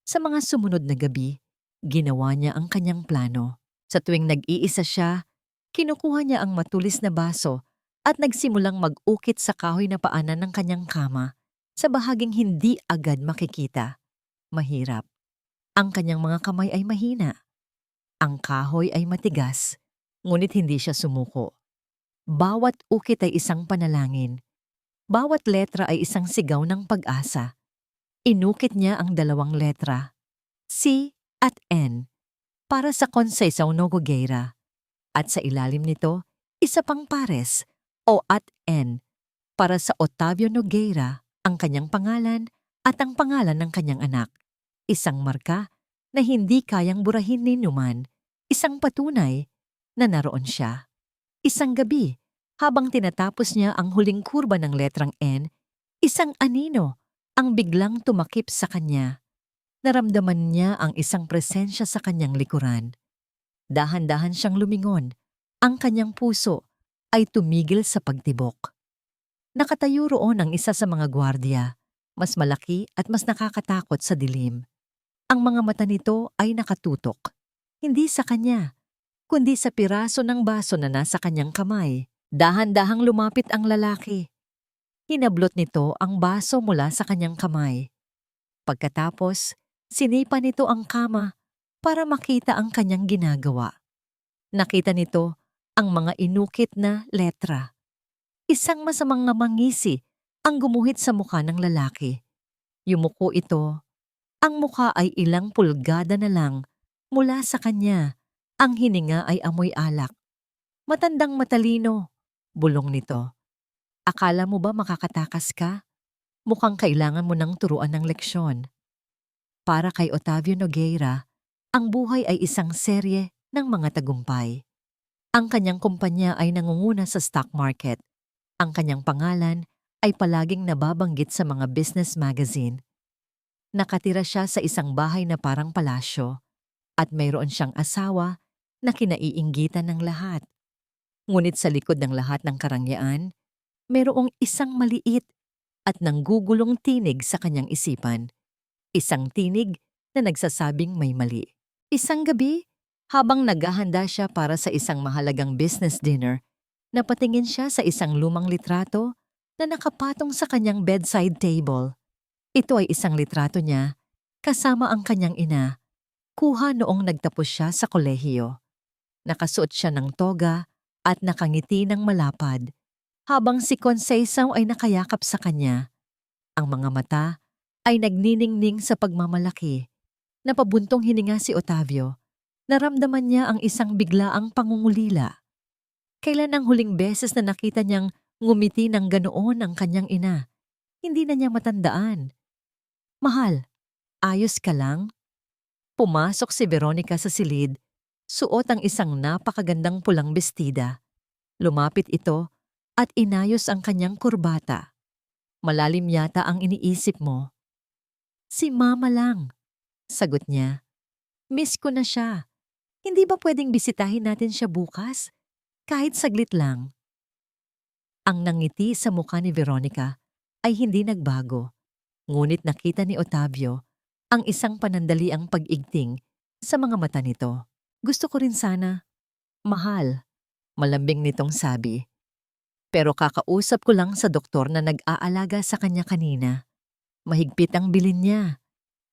Speaker 1: Sa mga sumunod na gabi, ginawa niya ang kanyang plano. Sa tuwing nag-iisa siya, kinukuha niya ang matulis na baso at nagsimulang mag-ukit sa kahoy na paanan ng kanyang kama sa bahaging hindi agad makikita. Mahirap. Ang kanyang mga kamay ay mahina. Ang kahoy ay matigas, ngunit hindi siya sumuko. Bawat ukit ay isang panalangin. Bawat letra ay isang sigaw ng pag-asa. Inukit niya ang dalawang letra, C at N, para sa Conceição Nogueira. At sa ilalim nito, isa pang pares, O at N, para sa Otavio Nogueira, ang kanyang pangalan at ang pangalan ng kanyang anak. Isang marka na hindi kayang burahin ni numan, isang patunay na naroon siya. Isang gabi, habang tinatapos niya ang huling kurba ng letrang N, isang anino ang biglang tumakip sa kanya. Naramdaman niya ang isang presensya sa kanyang likuran. Dahan-dahan siyang lumingon. Ang kanyang puso ay tumigil sa pagtibok. Nakatayo roon ang isa sa mga gwardiya, mas malaki at mas nakakatakot sa dilim. Ang mga mata nito ay nakatutok, hindi sa kanya, kundi sa piraso ng baso na nasa kanyang kamay. Dahan-dahang lumapit ang lalaki. Hinablot nito ang baso mula sa kanyang kamay. Pagkatapos, sinipa nito ang kama para makita ang kanyang ginagawa. Nakita nito ang mga inukit na letra. Isang masamang mangisi ang gumuhit sa mukha ng lalaki. Yumuko ito. Ang mukha ay ilang pulgada na lang mula sa kanya. Ang hininga ay amoy alak. Matandang matalino, bulong nito. Akala mo ba makakatakas ka? Mukhang kailangan mo nang turuan ng leksyon. Para kay Otavio Nogueira, ang buhay ay isang serye ng mga tagumpay. Ang kanyang kumpanya ay nangunguna sa stock market. Ang kanyang pangalan ay palaging nababanggit sa mga business magazine. Nakatira siya sa isang bahay na parang palasyo at mayroon siyang asawa na kinaiinggitan ng lahat. Ngunit sa likod ng lahat ng karangyaan, mayroong isang maliit at nanggugulong tinig sa kanyang isipan. Isang tinig na nagsasabing may mali. Isang gabi, habang naghahanda siya para sa isang mahalagang business dinner, napatingin siya sa isang lumang litrato na nakapatong sa kanyang bedside table. Ito ay isang litrato niya kasama ang kanyang ina, kuha noong nagtapos siya sa kolehiyo. Nakasuot siya ng toga at nakangiti ng malapad, habang si Conceição ay nakayakap sa kanya. Ang mga mata ay nagniningning sa pagmamalaki. Napabuntong hininga si Otavio. Naramdaman niya ang isang biglaang pangungulila. Kailan ang huling beses na nakita niyang ngumiti ng ganoon ang kanyang ina? Hindi na niya matandaan. Mahal, ayos ka lang? Pumasok si Veronica sa silid, suot ang isang napakagandang pulang bestida. Lumapit ito at inayos ang kanyang kurbata. Malalim yata ang iniisip mo. Si Mama lang, sagot niya. Miss ko na siya. Hindi ba pwedeng bisitahin natin siya bukas? Kahit saglit lang. Ang nangiti sa mukha ni Veronica ay hindi nagbago. Ngunit nakita ni Otavio ang isang panandaliang pag-igting sa mga mata nito. Gusto ko rin sana. Mahal, malambing nitong sabi. Pero kakausap ko lang sa doktor na nag-aalaga sa kanya kanina. Mahigpit ang bilin niya.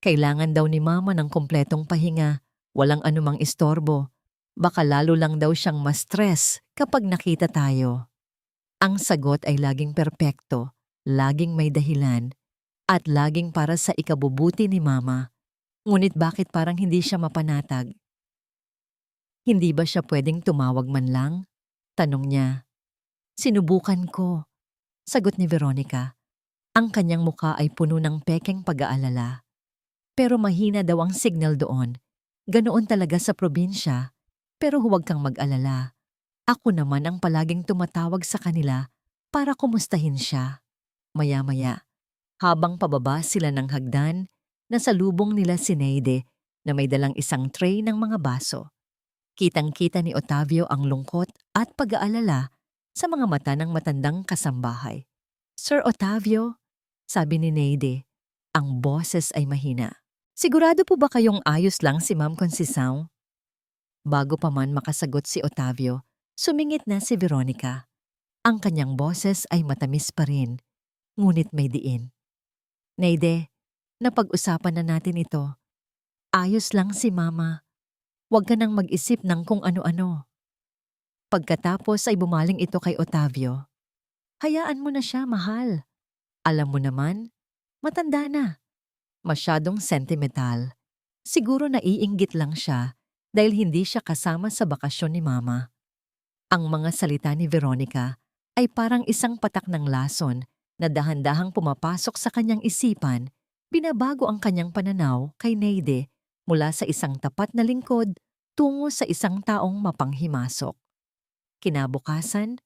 Speaker 1: Kailangan daw ni Mama ng kompletong pahinga, walang anumang istorbo. Baka lalo lang daw siyang ma-stress kapag nakita tayo. Ang sagot ay laging perpekto, laging may dahilan, at laging para sa ikabubuti ni Mama. Ngunit bakit parang hindi siya mapanatag? Hindi ba siya pwedeng tumawag man lang? Tanong niya. Sinubukan ko, sagot ni Veronica. Ang kanyang mukha ay puno ng pekeng pag-aalala. Pero mahina daw ang signal doon. Ganoon talaga sa probinsya. Pero huwag kang mag-alala. Ako naman ang palaging tumatawag sa kanila para kumustahin siya. Maya-maya, habang pababa sila ng hagdan, nasalubong nila si Neide na may dalang isang tray ng mga baso. Kitang-kita ni Otavio ang lungkot at pag-aalala sa mga mata ng matandang kasambahay. Sir Otavio, sabi ni Neide, ang boses ay mahina. Sigurado po ba kayong ayos lang si Ma'am Conceição? Bago pa man makasagot si Otavio, sumingit na si Veronica. Ang kanyang boses ay matamis pa rin, ngunit may diin. Neide, napag-usapan na natin ito. Ayos lang si Mama. Huwag ka nang mag-isip ng kung ano-ano. Pagkatapos ay bumaling ito kay Otavio. Hayaan mo na siya, mahal. Alam mo naman, matanda na. Masyadong sentimental. Siguro naiinggit lang siya dahil hindi siya kasama sa bakasyon ni Mama. Ang mga salita ni Veronica ay parang isang patak ng lason na dahan-dahang pumapasok sa kanyang isipan, binabago ang kanyang pananaw kay Neide mula sa isang tapat na lingkod tungo sa isang taong mapanghimasok. Kinabukasan,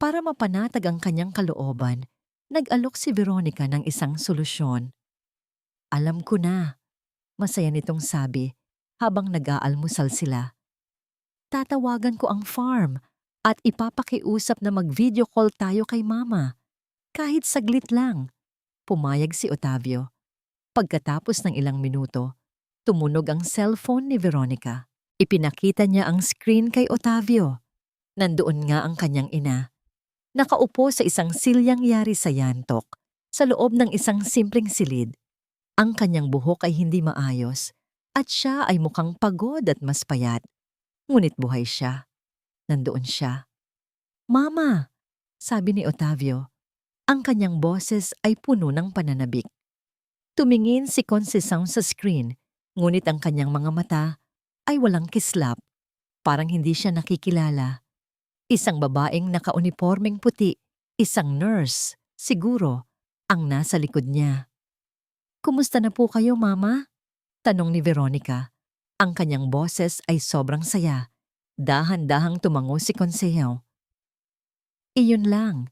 Speaker 1: para mapanatag ang kanyang kalooban, nag-alok si Veronica ng isang solusyon. Alam ko na, masaya nitong sabi habang nag-aalmusal sila. Tatawagan ko ang farm at ipapakiusap na mag-video call tayo kay Mama. Kahit saglit lang, pumayag si Otavio. Pagkatapos ng ilang minuto, tumunog ang cellphone ni Veronica. Ipinakita niya ang screen kay Otavio. Nandoon nga ang kanyang ina. Nakaupo sa isang silyang yari sa yantok, sa loob ng isang simpleng silid. Ang kanyang buhok ay hindi maayos at siya ay mukhang pagod at mas payat. Ngunit buhay siya. Nandoon siya. Mama, sabi ni Otavio. Ang kanyang boses ay puno ng pananabik. Tumingin si Conceição sa screen, ngunit ang kanyang mga mata ay walang kislap. Parang hindi siya nakikilala. Isang babaeng nakaunipormeng puti, isang nurse, siguro, ang nasa likod niya. Kumusta na po kayo, Mama? Tanong ni Veronica. Ang kanyang boses ay sobrang saya. Dahan-dahang tumango si Conceição. Iyon lang.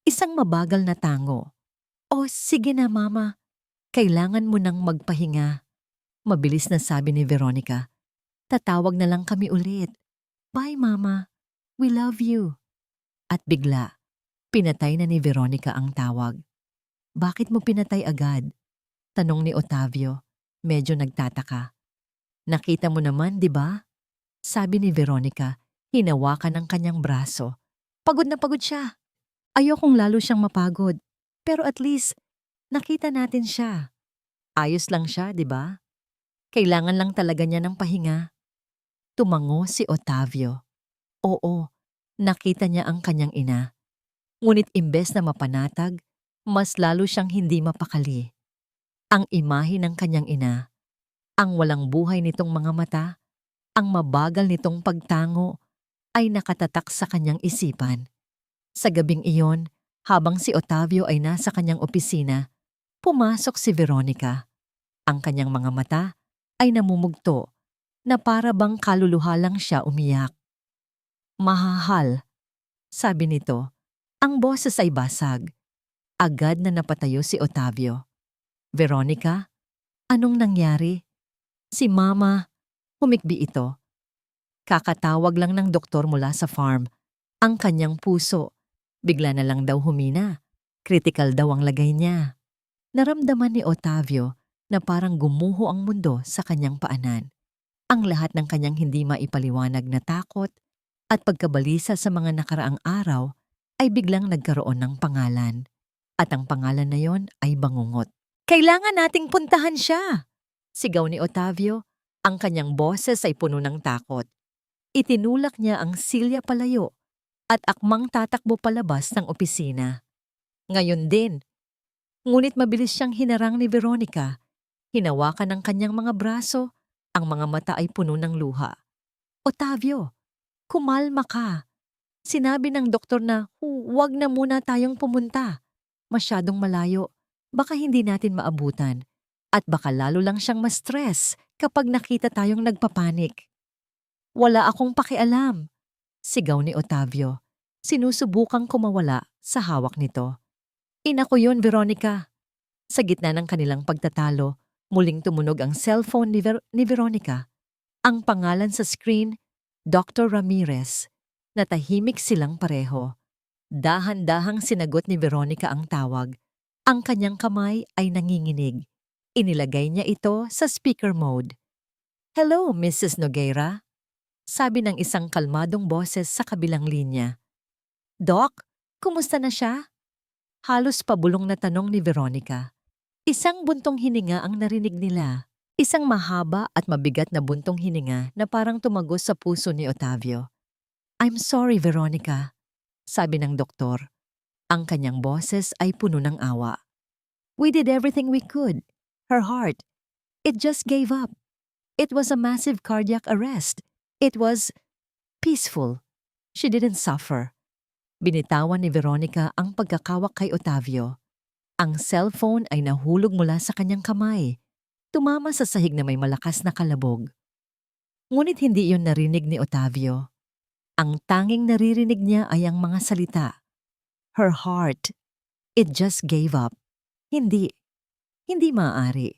Speaker 1: Isang mabagal na tango. O sige na, Mama. Kailangan mo nang magpahinga. Mabilis na sabi ni Veronica. Tatawag na lang kami ulit. Bye, Mama. We love you. At bigla, pinatay na ni Veronica ang tawag. Bakit mo pinatay agad? Tanong ni Otavio. Medyo nagtataka. Nakita mo naman, di ba? Sabi ni Veronica, hinawakan ang kanyang braso. Pagod na pagod siya. Ayokong lalo siyang mapagod. Pero at least, nakita natin siya. Ayos lang siya, di ba? Kailangan lang talaga niya ng pahinga. Tumango si Otavio. Oo, nakita niya ang kanyang ina. Ngunit imbes na mapanatag, mas lalo siyang hindi mapakali. Ang imahe ng kanyang ina, ang walang buhay nitong mga mata, ang mabagal nitong pagtango, ay nakatatak sa kanyang isipan. Sa gabing iyon, habang si Otavio ay nasa kanyang opisina, pumasok si Veronica. Ang kanyang mga mata ay namumugto na para bang kaluluha lang siya umiyak. Mahahal, sabi nito. Ang boses ay basag. Agad na napatayo si Otavio. Veronica, anong nangyari? Si Mama, humikbi ito. Kakatawag lang ng doktor mula sa farm. Ang kanyang puso, bigla na lang daw humina. Critical daw ang lagay niya. Naramdaman ni Otavio na parang gumuho ang mundo sa kanyang paanan. Ang lahat ng kanyang hindi maipaliwanag na takot at pagkabalisa sa mga nakaraang araw ay biglang nagkaroon ng pangalan. At ang pangalan na yon ay Bangungot. Kailangan nating puntahan siya! Sigaw ni Otavio, ang kanyang boses ay puno ng takot. Itinulak niya ang silya palayo at akmang tatakbo palabas ng opisina. Ngayon din, ngunit mabilis siyang hinarang ni Veronica. Hinawakan ng kanyang mga braso, ang mga mata ay puno ng luha. Otavio, kumalma ka. Sinabi ng doktor na huwag na muna tayong pumunta. Masyadong malayo, baka hindi natin maabutan. At baka lalo lang siyang ma-stress kapag nakita tayong nagpapanik. Wala akong pakialam, sigaw ni Otavio. Sinusubukang kumawala sa hawak nito. Ina ko yun, Veronica. Sa gitna ng kanilang pagtatalo, muling tumunog ang cellphone ni Veronica. Ang pangalan sa screen, Dr. Ramirez. Natahimik silang pareho. Dahan-dahang sinagot ni Veronica ang tawag. Ang kanyang kamay ay nanginginig. Inilagay niya ito sa speaker mode. Hello, Mrs. Nogueira. Sabi ng isang kalmadong boses sa kabilang linya. Doc, kumusta na siya? Halos pabulong na tanong ni Veronica. Isang buntong hininga ang narinig nila. Isang mahaba at mabigat na buntong hininga na parang tumagos sa puso ni Otavio. I'm sorry, Veronica, sabi ng doktor. Ang kanyang boses ay puno ng awa. We did everything we could. Her heart, it just gave up. It was a massive cardiac arrest. It was peaceful. She didn't suffer. Binitawan ni Veronica ang pagkakawak kay Otavio. Ang cellphone ay nahulog mula sa kanyang kamay. Tumama sa sahig na may malakas na kalabog. Ngunit hindi iyon narinig ni Otavio. Ang tanging naririnig niya ay ang mga salita. Her heart, it just gave up. Hindi maaari.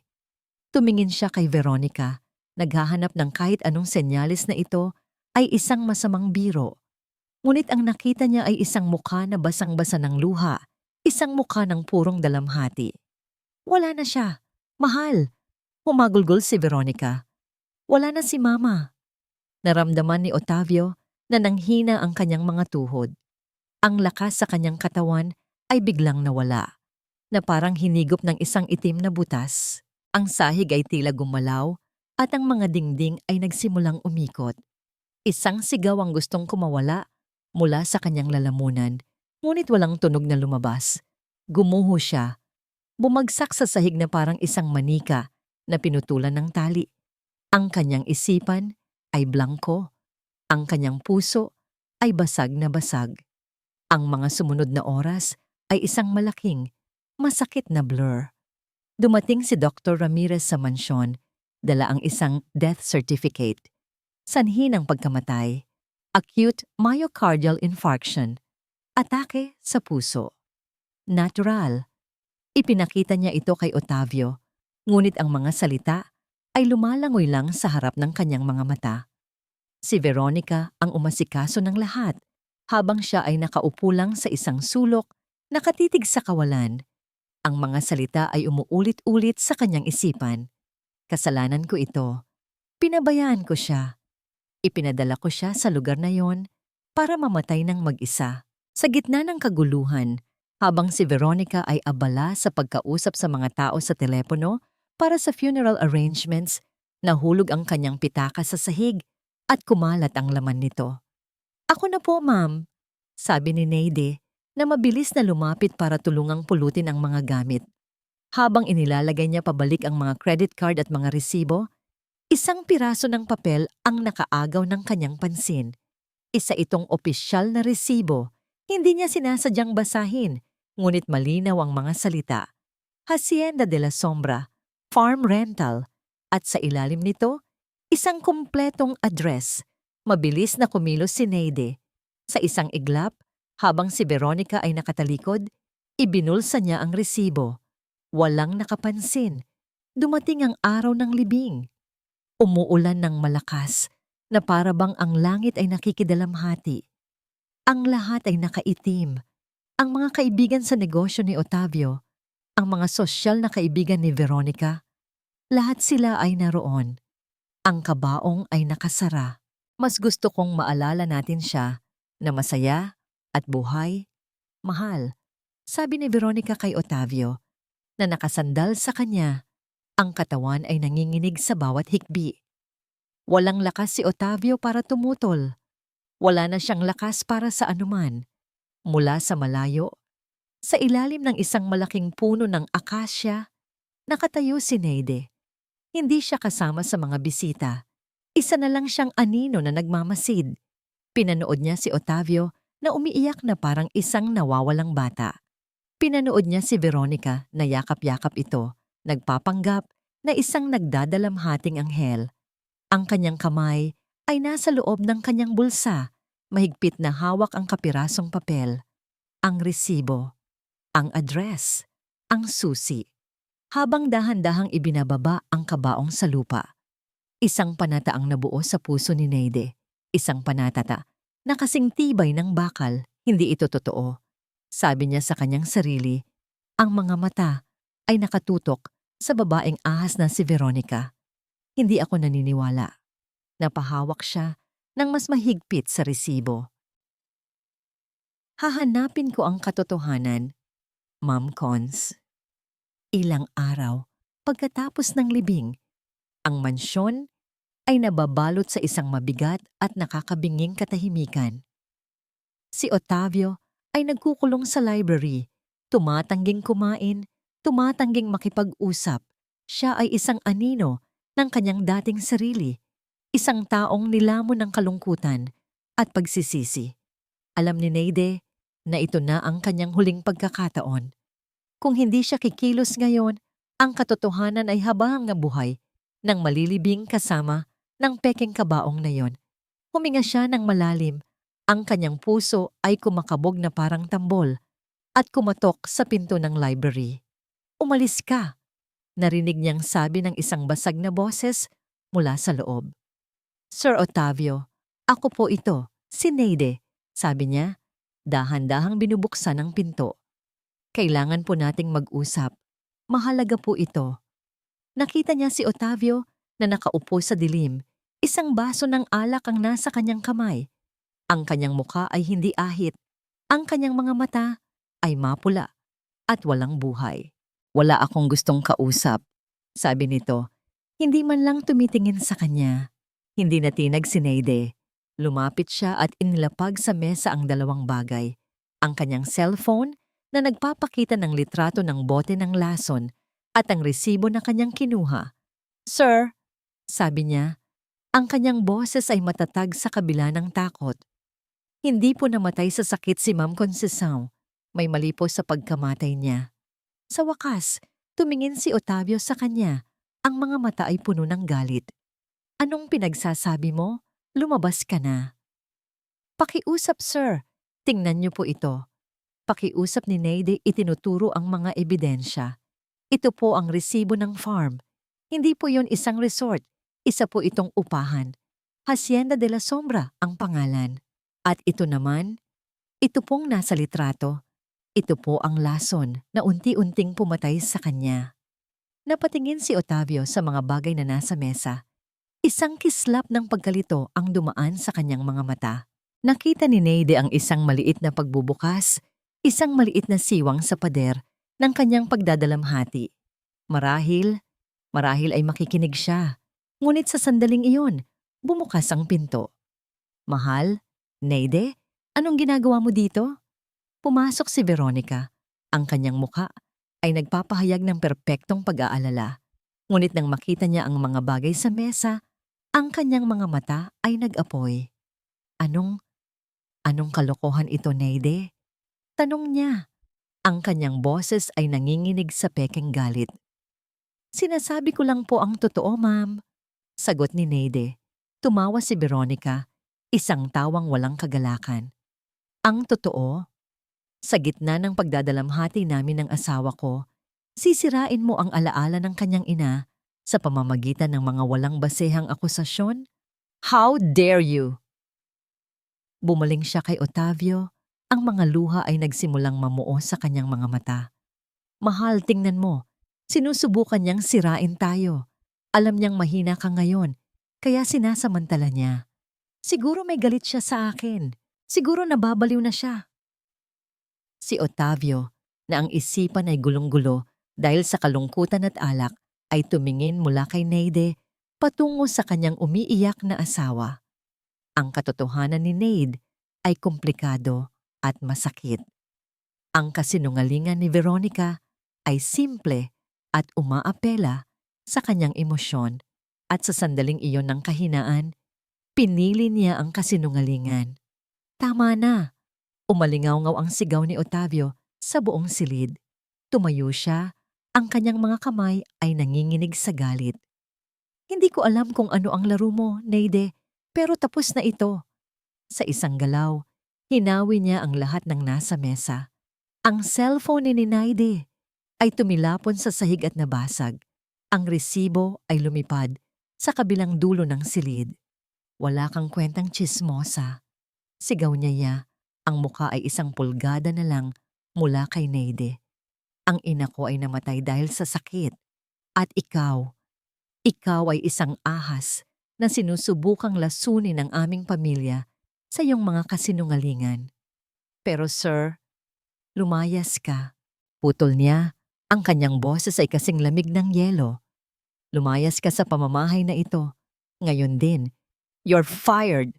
Speaker 1: Tumingin siya kay Veronica. Naghahanap ng kahit anong senyales na ito ay isang masamang biro. Ngunit ang nakita niya ay isang mukha na basang-basa ng luha, isang mukha ng purong dalamhati. Wala na siya. Mahal. Humagulgol si Veronica. Wala na si Mama. Naramdaman ni Otavio na nanghina ang kanyang mga tuhod. Ang lakas sa kanyang katawan ay biglang nawala, na parang hinigop ng isang itim na butas. Ang sahig ay tila gumalaw at ang mga dingding ay nagsimulang umikot. Isang sigaw ang gustong kumawala mula sa kanyang lalamunan, ngunit walang tunog na lumabas. Gumuho siya. Bumagsak sa sahig na parang isang manika na pinutulan ng tali. Ang kanyang isipan ay blangko. Ang kanyang puso ay basag na basag. Ang mga sumunod na oras ay isang malaking, masakit na blur. Dumating si Dr. Ramirez sa mansyon, dala ang isang death certificate. Sanhi ng pagkamatay, acute myocardial infarction, atake sa puso. Natural. Ipinakita niya ito kay Otavio, ngunit ang mga salita ay lumalangoy lang sa harap ng kanyang mga mata. Si Veronica ang umasikaso ng lahat, habang siya ay nakaupo lang sa isang sulok, nakatitig sa kawalan. Ang mga salita ay umuulit-ulit sa kanyang isipan. Kasalanan ko ito. Pinabayaan ko siya. Ipinadala ko siya sa lugar na yon para mamatay ng mag-isa. Sa gitna ng kaguluhan, habang si Veronica ay abala sa pagkausap sa mga tao sa telepono para sa funeral arrangements, nahulog ang kanyang pitaka sa sahig at kumalat ang laman nito. "Ako na po, ma'am," sabi ni Neide na mabilis na lumapit para tulungang pulutin ang mga gamit. Habang inilalagay niya pabalik ang mga credit card at mga resibo, isang piraso ng papel ang nakaagaw ng kanyang pansin. Isa itong opisyal na resibo. Hindi niya sinasadyang basahin, ngunit malinaw ang mga salita. Hacienda de la Sombra, farm rental, at sa ilalim nito, isang kumpletong address. Mabilis na kumilos si Neide. Sa isang iglap, habang si Veronica ay nakatalikod, ibinulsa niya ang resibo. Walang nakapansin. Dumating ang araw ng libing. Umuulan ng malakas na para bang ang langit ay nakikidalamhati. Ang lahat ay nakaitim. Ang mga kaibigan sa negosyo ni Otavio, ang mga sosyal na kaibigan ni Veronica, lahat sila ay naroon. Ang kabaong ay nakasara. Mas gusto kong maalala natin siya na masaya at buhay, mahal, sabi ni Veronica kay Otavio, na nakasandal sa kanya. Ang katawan ay nanginginig sa bawat hikbi. Walang lakas si Otavio para tumutol. Wala na siyang lakas para sa anuman. Mula sa malayo, sa ilalim ng isang malaking puno ng akasya, nakatayo si Neide. Hindi siya kasama sa mga bisita. Isa na lang siyang anino na nagmamasid. Pinanood niya si Otavio na umiiyak na parang isang nawawalang bata. Pinanood niya si Veronica na yakap-yakap ito, nagpapanggap na isang nagdadalamhating anghel. Ang kanyang kamay ay nasa loob ng kanyang bulsa, mahigpit na hawak ang kapirasong papel, ang resibo, ang address, ang susi. Habang dahan-dahang ibinababa ang kabaong sa lupa, isang panata ang nabuo sa puso ni Neide. Isang panatata na kasing tibay ng bakal, hindi ito totoo. Sabi niya sa kanyang sarili, ang mga mata ay nakatutok sa babaeng ahas na si Veronica. Hindi ako naniniwala. Napahawak siya ng mas mahigpit sa resibo. Hahanapin ko ang katotohanan, Ma'am Cons. Ilang araw pagkatapos ng libing, ang mansyon ay nababalot sa isang mabigat at nakakabinging katahimikan. Si Otavio ay nagkukulong sa library, tumatangging kumain, tumatangging makipag-usap. Siya ay isang anino ng kanyang dating sarili, isang taong nilamon ng kalungkutan at pagsisisi. Alam ni Neide na ito na ang kanyang huling pagkakataon. Kung hindi siya kikilos ngayon, ang katotohanan ay habang na buhay nang malilibing kasama ng pekeng kabaong na yon. Huminga siya ng malalim, ang kanyang puso ay kumakabog na parang tambol at kumatok sa pinto ng library. "Umalis ka," narinig niyang sabi ng isang basag na boses mula sa loob. "Sir Otavio, ako po ito, si Neide," sabi niya. Dahan-dahang binubuksan ang pinto. "Kailangan po nating mag-usap. Mahalaga po ito." Nakita niya si Otavio na nakaupo sa dilim. Isang baso ng alak ang nasa kanyang kamay. Ang kanyang muka ay hindi ahit. Ang kanyang mga mata ay mapula at walang buhay. "Wala akong gustong kausap," sabi nito. Hindi man lang tumitingin sa kanya. Hindi natinag si Neide. Lumapit siya at inilapag sa mesa ang dalawang bagay. Ang kanyang cellphone na nagpapakita ng litrato ng bote ng lason at ang resibo na kanyang kinuha. "Sir," sabi niya, ang kanyang boses ay matatag sa kabila ng takot. Hindi po namatay sa sakit si Ma'am Conceição. May mali po sa pagkamatay niya. Sa wakas, tumingin si Otavio sa kanya. Ang mga mata ay puno ng galit. "Anong pinagsasabi mo? Lumabas ka na." "Pakiusap, sir. Tingnan niyo po ito." Pakiusap ni Neide, itinuturo ang mga ebidensya. "Ito po ang resibo ng farm. Hindi po yon isang resort. Isa po itong upahan. Hacienda de la Sombra ang pangalan. At ito naman, ito pong nasa litrato. Ito po ang lason na unti-unting pumatay sa kanya." Napatingin si Otavio sa mga bagay na nasa mesa. Isang kislap ng pagkalito ang dumaan sa kanyang mga mata. Nakita ni Neide ang isang maliit na pagbubukas, isang maliit na siwang sa pader ng kanyang pagdadalamhati. Marahil ay makikinig siya. Ngunit sa sandaling iyon, bumukas ang pinto. Mahal, Neide, anong ginagawa mo dito? Pumasok si Veronica. Ang kanyang muka ay nagpapahayag ng perpektong pag-aalala. Ngunit nang makita niya ang mga bagay sa mesa, ang kanyang mga mata ay nag-apoy. Anong kalokohan ito, Neide? Tanong niya. Ang kanyang boses ay nanginginig sa pekeng galit. Sinasabi ko lang po ang totoo, ma'am. Sagot ni Neide. Tumawa si Veronica, isang tawang walang kagalakan. Ang totoo? Sa gitna ng pagdadalamhati namin ng asawa ko, sisirain mo ang alaala ng kanyang ina sa pamamagitan ng mga walang basehang akusasyon? How dare you? Bumaling siya kay Otavio. Ang mga luha ay nagsimulang mamuo sa kanyang mga mata. Mahal, tingnan mo. Sinusubukan niyang sirain tayo. Alam niyang mahina ka ngayon, kaya sinasamantala niya. Siguro may galit siya sa akin. Siguro nababaliw na siya. Si Otavio, na ang isipan ay gulong-gulo dahil sa kalungkutan at alak, ay tumingin mula kay Neide patungo sa kanyang umiiyak na asawa. Ang katotohanan ni Neide ay komplikado at masakit. Ang kasinungalingan ni Veronica ay simple at umaapela sa kanyang emosyon, at sa sandaling iyon ng kahinaan, pinili niya ang kasinungalingan. Tama na! Umalingaw-ngaw ang sigaw ni Otavio sa buong silid. Tumayo siya, ang kanyang mga kamay ay nanginginig sa galit. Hindi ko alam kung ano ang laro mo, Neide, pero tapos na ito. Sa isang galaw, hinawi niya ang lahat ng nasa mesa. Ang cellphone ni Neide ay tumilapon sa sahig at nabasag. Ang resibo ay lumipad sa kabilang dulo ng silid. Wala kang kwentang tsismosa. Sigaw niya. Ang muka ay isang pulgada na lang mula kay Neide. Ang ina ko ay namatay dahil sa sakit. At ikaw ay isang ahas na sinusubukang lasunin ng aming pamilya sa iyong mga kasinungalingan. Pero sir, lumayas ka. Putol niya, ang kanyang boses ay kasing lamig ng yelo. Lumayas ka sa pamamahay na ito. Ngayon din, you're fired.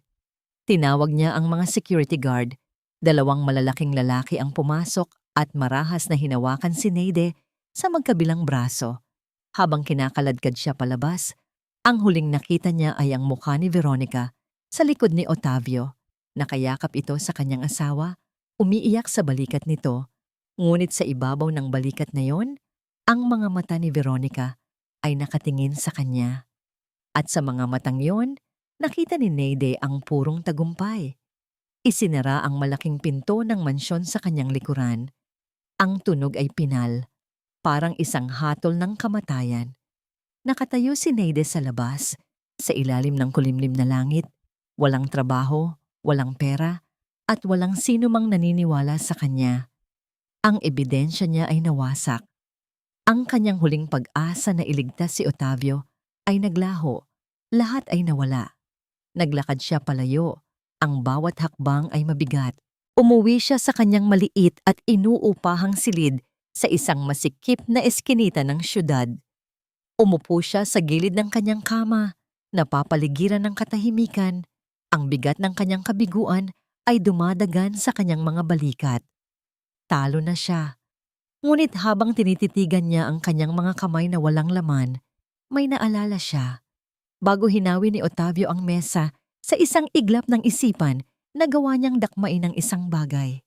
Speaker 1: Tinawag niya ang mga security guard. 2 malalaking lalaki ang pumasok at marahas na hinawakan si Neide sa magkabilang braso. Habang kinakaladkad siya palabas, ang huling nakita niya ay ang mukha ni Veronica sa likod ni Otavio. Nakayakap ito sa kanyang asawa, umiiyak sa balikat nito. Ngunit sa ibabaw ng balikat na yon, ang mga mata ni Veronica ay nakatingin sa kanya. At sa mga matang yon, nakita ni Neide ang purong tagumpay. Isinara ang malaking pinto ng mansyon sa kanyang likuran. Ang tunog ay pinal, parang isang hatol ng kamatayan. Nakatayo si Neide sa labas, sa ilalim ng kulimlim na langit. Walang trabaho, walang pera, at walang sino mang naniniwala sa kanya. Ang ebidensya niya ay nawasak. Ang kanyang huling pag-asa na iligtas si Otavio ay naglaho. Lahat ay nawala. Naglakad siya palayo. Ang bawat hakbang ay mabigat. Umuwi siya sa kanyang maliit at inuupahang silid sa isang masikip na eskinita ng syudad. Umupo siya sa gilid ng kanyang kama, napapaligiran ng katahimikan. Ang bigat ng kanyang kabiguan ay dumadagan sa kanyang mga balikat. Talo na siya. Ngunit habang tinititigan niya ang kanyang mga kamay na walang laman, may naalala siya. Bago hinawi ni Otavio ang mesa, sa isang iglap ng isipan, nagawa niyang dakmain ang isang bagay.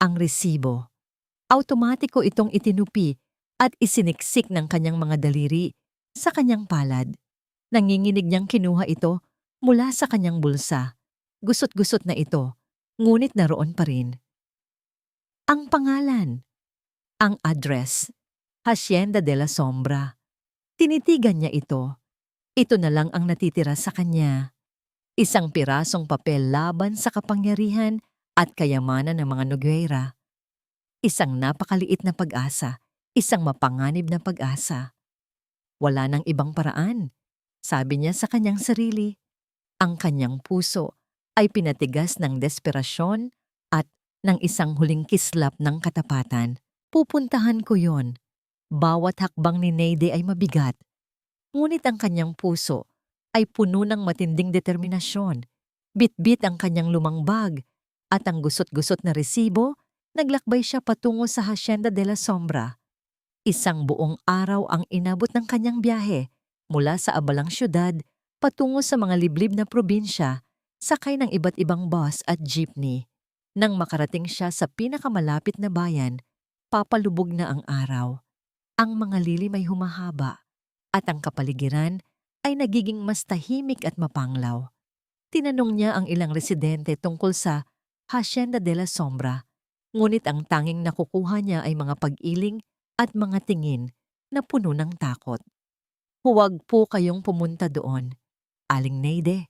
Speaker 1: Ang resibo. Automatiko itong itinupi at isiniksik ng kanyang mga daliri sa kanyang palad. Nanginginig niyang kinuha ito mula sa kanyang bulsa. Gusot-gusot na ito, ngunit naroon pa rin. Ang pangalan. Ang address. Hacienda de la Sombra. Tinitigan niya ito. Ito na lang ang natitira sa kanya. Isang pirasong papel laban sa kapangyarihan at kayamanan ng mga Nogueira. Isang napakaliit na pag-asa, isang mapanganib na pag-asa. Wala nang ibang paraan, sabi niya sa kanyang sarili. Ang kanyang puso ay pinatigas ng desperasyon at ng isang huling kislap ng katapatan. Pupuntahan ko yon. Bawat hakbang ni Neide ay mabigat, ngunit ang kanyang puso ay puno ng matinding determinasyon. Bitbit ang kanyang lumang bag at ang gusot-gusot na resibo, naglakbay siya patungo sa Hacienda de la Sombra. Isang buong araw ang inabot ng kanyang biyahe mula sa abalang syudad patungo sa mga liblib na probinsya, sakay ng iba't ibang bus at jeepney. Nang makarating siya sa pinakamalapit na bayan, papalubog na ang araw. Ang mga lilim ay humahaba at ang kapaligiran ay nagiging mas tahimik at mapanglaw. Tinanong niya ang ilang residente tungkol sa Hacienda de la Sombra, ngunit ang tanging nakukuha niya ay mga pag-iling at mga tingin na puno ng takot. "Huwag po kayong pumunta doon, Aling Neide,"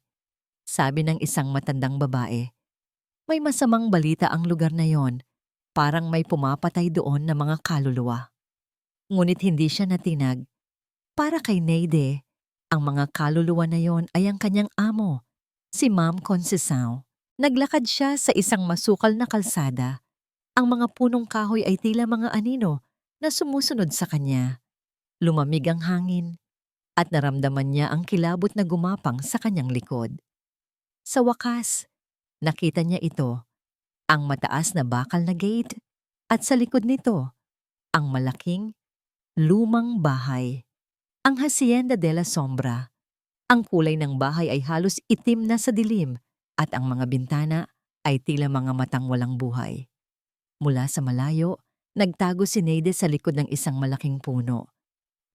Speaker 1: sabi ng isang matandang babae. "May masamang balita ang lugar na yon, parang may pumapatay doon na mga kaluluwa." Ngunit hindi siya natinag. Para kay Neide, ang mga kaluluwa na yon ay ang kanyang amo, si Ma'am Conceição. Naglakad siya sa isang masukal na kalsada. Ang mga punong kahoy ay tila mga anino na sumusunod sa kanya. Lumamig ang hangin at naramdaman niya ang kilabot na gumapang sa kanyang likod. Sa wakas, nakita niya ito, ang mataas na bakal na gate, at sa likod nito, ang malaking, lumang bahay. Ang Hacienda de la Sombra. Ang kulay ng bahay ay halos itim na sa dilim at ang mga bintana ay tila mga matang walang buhay. Mula sa malayo, nagtago si Neide sa likod ng isang malaking puno.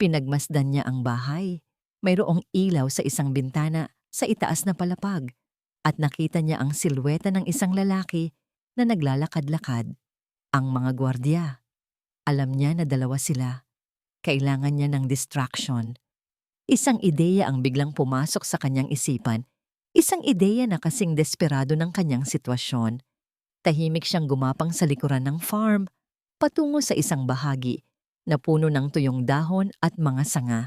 Speaker 1: Pinagmasdan niya ang bahay. Mayroong ilaw sa isang bintana sa itaas na palapag at nakita niya ang silweta ng isang lalaki na naglalakad-lakad. Ang mga gwardiya. Alam niya na dalawa sila. Kailangan niya ng distraction. Isang ideya ang biglang pumasok sa kanyang isipan. Isang ideya na kasing desperado ng kanyang sitwasyon. Tahimik siyang gumapang sa likuran ng farm, patungo sa isang bahagi na puno ng tuyong dahon at mga sanga.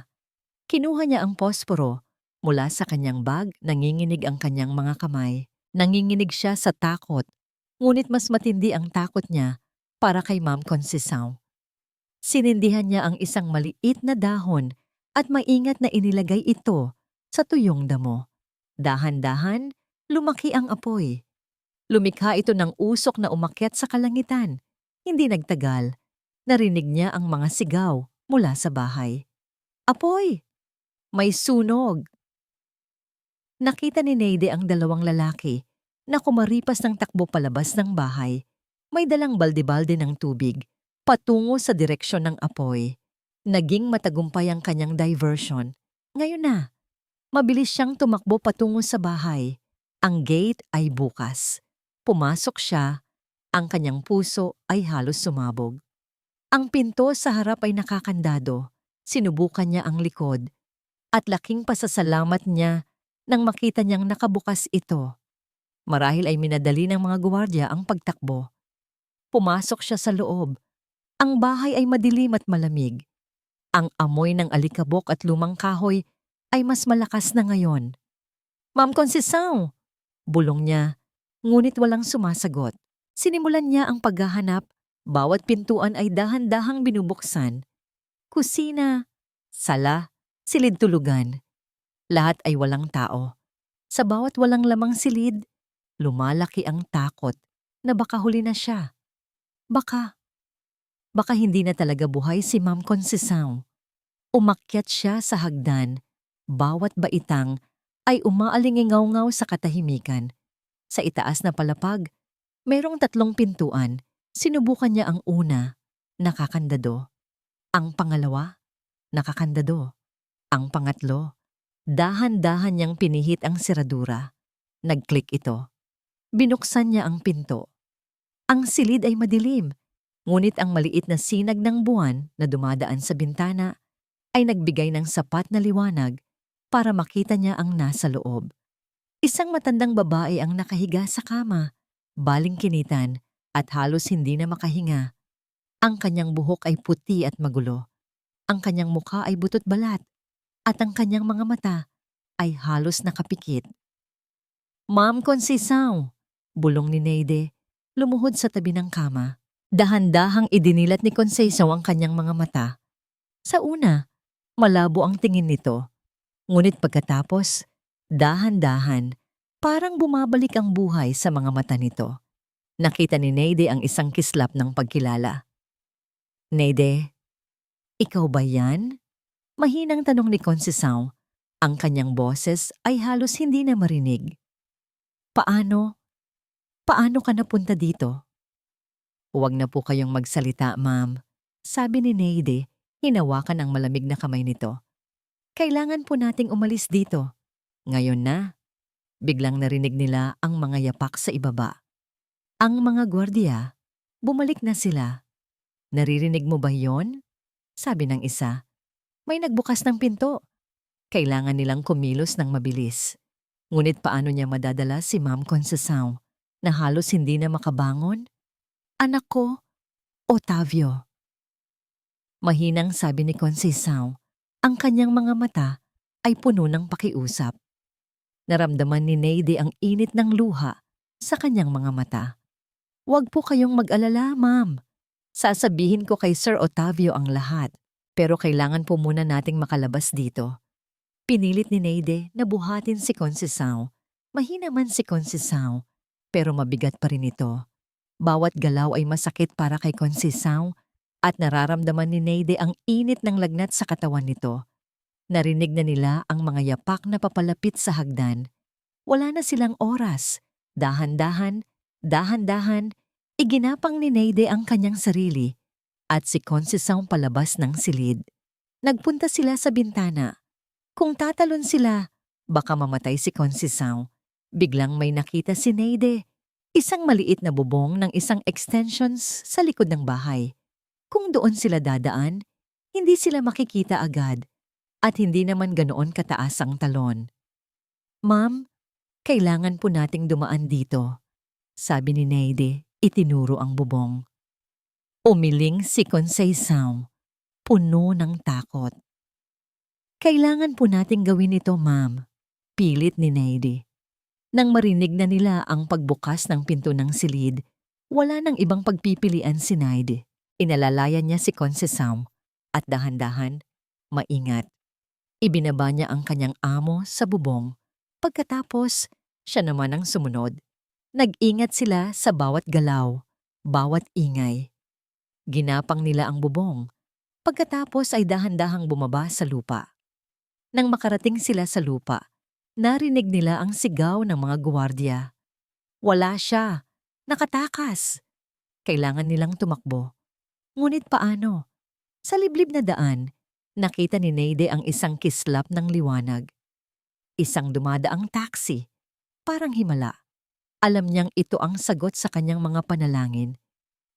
Speaker 1: Kinuha niya ang posporo. Mula sa kanyang bag, nanginginig ang kanyang mga kamay. Nanginginig siya sa takot, ngunit mas matindi ang takot niya para kay Ma'am Conceição. Sinindihan niya ang isang maliit na dahon at maingat na inilagay ito sa tuyong damo. Dahan-dahan, lumaki ang apoy. Lumikha ito ng usok na umakyat sa kalangitan. Hindi nagtagal, narinig niya ang mga sigaw mula sa bahay. "Apoy! May sunog!" Nakita ni Neide ang dalawang lalaki na kumaripas ng takbo palabas ng bahay. May dalang balde-balde ng tubig patungo sa direksyon ng apoy. Naging matagumpay ang kanyang diversion. Ngayon na, mabilis siyang tumakbo patungo sa bahay. Ang gate ay bukas. Pumasok siya, ang kanyang puso ay halos sumabog. Ang pinto sa harap ay nakakandado. Sinubukan niya ang likod at laking pasasalamat niya nang makita niyang nakabukas ito. Marahil ay minadali ng mga gwardiya ang pagtakbo. Pumasok siya sa loob. Ang bahay ay madilim at malamig. Ang amoy ng alikabok at lumang kahoy ay mas malakas na ngayon. "Ma'am Conceição!" Bulong niya, ngunit walang sumasagot. Sinimulan niya ang paghahanap. Bawat pintuan ay dahan-dahang binubuksan. Kusina, sala, silid-tulugan. Lahat ay walang tao. Sa bawat walang lamang silid, lumalaki ang takot na baka huli na siya. Baka hindi na talaga buhay si Ma'am Conceição. Umakyat siya sa hagdan. Bawat baitang ay umaalingingaw-ngaw sa katahimikan. Sa itaas na palapag, mayroong 3 pintuan. Sinubukan niya ang una, nakakandado. Ang pangalawa, nakakandado. Ang pangatlo, dahan-dahan niyang pinihit ang seradura. Nag-click ito. Binuksan niya ang pinto. Ang silid ay madilim, ngunit ang maliit na sinag ng buwan na dumadaan sa bintana ay nagbigay ng sapat na liwanag para makita niya ang nasa loob. Isang matandang babae ang nakahiga sa kama, balingkinitan at halos hindi na makahinga. Ang kanyang buhok ay puti at magulo. Ang kanyang mukha ay butot balat at ang kanyang mga mata ay halos nakapikit. Ma'am Consisaw, bulong ni Neide, lumuhod sa tabi ng kama. Dahan-dahang idinilat ni Consisaw ang kanyang mga mata. Sa una, malabo ang tingin nito. Ngunit pagkatapos, dahan-dahan, parang bumabalik ang buhay sa mga mata nito. Nakita ni Neide ang isang kislap ng pagkilala. Neide, ikaw ba yan? Mahinang tanong ni Consisaw. Ang kanyang boses ay halos hindi na marinig. Paano? Paano ka napunta dito? Huwag na po kayong magsalita, ma'am. Sabi ni Neide, hinawakan ang malamig na kamay nito. Kailangan po nating umalis dito. Ngayon na. Biglang narinig nila ang mga yapak sa ibaba. Ang mga gwardiya, bumalik na sila. Naririnig mo ba yon? Sabi ng isa. May nagbukas ng pinto. Kailangan nilang kumilos ng mabilis. Ngunit paano niya madadala si Ma'am Consisaw na halos hindi na makabangon? Anak ko, Otavio. Mahinang sabi ni Consisaw, ang kanyang mga mata ay puno ng pakiusap. Naramdaman ni Neide ang init ng luha sa kanyang mga mata. Huwag po kayong mag-alala, ma'am. Sasabihin ko kay Sir Otavio ang lahat, pero kailangan po muna nating makalabas dito. Pinilit ni Neide na buhatin si Consisaw. Mahina man si Consisaw, pero mabigat pa rin ito. Bawat galaw ay masakit para kay Consisaw at nararamdaman ni Neide ang init ng lagnat sa katawan nito. Narinig na nila ang mga yapak na papalapit sa hagdan. Wala na silang oras. Dahan-dahan, dahan-dahan, iginapang ni Neide ang kanyang sarili at si Consisaw palabas ng silid. Nagpunta sila sa bintana. Kung tatalon sila, baka mamatay si Consisaw. Biglang may nakita si Neide. Isang maliit na bubong ng isang extensions sa likod ng bahay. Kung doon sila dadaan, hindi sila makikita agad at hindi naman ganoon kataas ang talon. Ma'am, kailangan po nating dumaan dito, sabi ni Neide, itinuro ang bubong. Umiling si Consisaw, puno ng takot. Kailangan po nating gawin ito, ma'am, pilit ni Neide. Nang marinig na nila ang pagbukas ng pinto ng silid, wala nang ibang pagpipilian si Neide. Inalalayan niya si Consisaw at dahan-dahan, maingat. Ibinaba niya ang kanyang amo sa bubong. Pagkatapos, siya naman ang sumunod. Nag-ingat sila sa bawat galaw, bawat ingay. Ginapang nila ang bubong. Pagkatapos ay dahan-dahang bumaba sa lupa. Nang makarating sila sa lupa, narinig nila ang sigaw ng mga gwardiya. Wala siya. Nakatakas. Kailangan nilang tumakbo. Ngunit paano? Sa liblib na daan, nakita ni Neide ang isang kislap ng liwanag. Isang dumadaang taxi. Parang himala. Alam niyang ito ang sagot sa kanyang mga panalangin.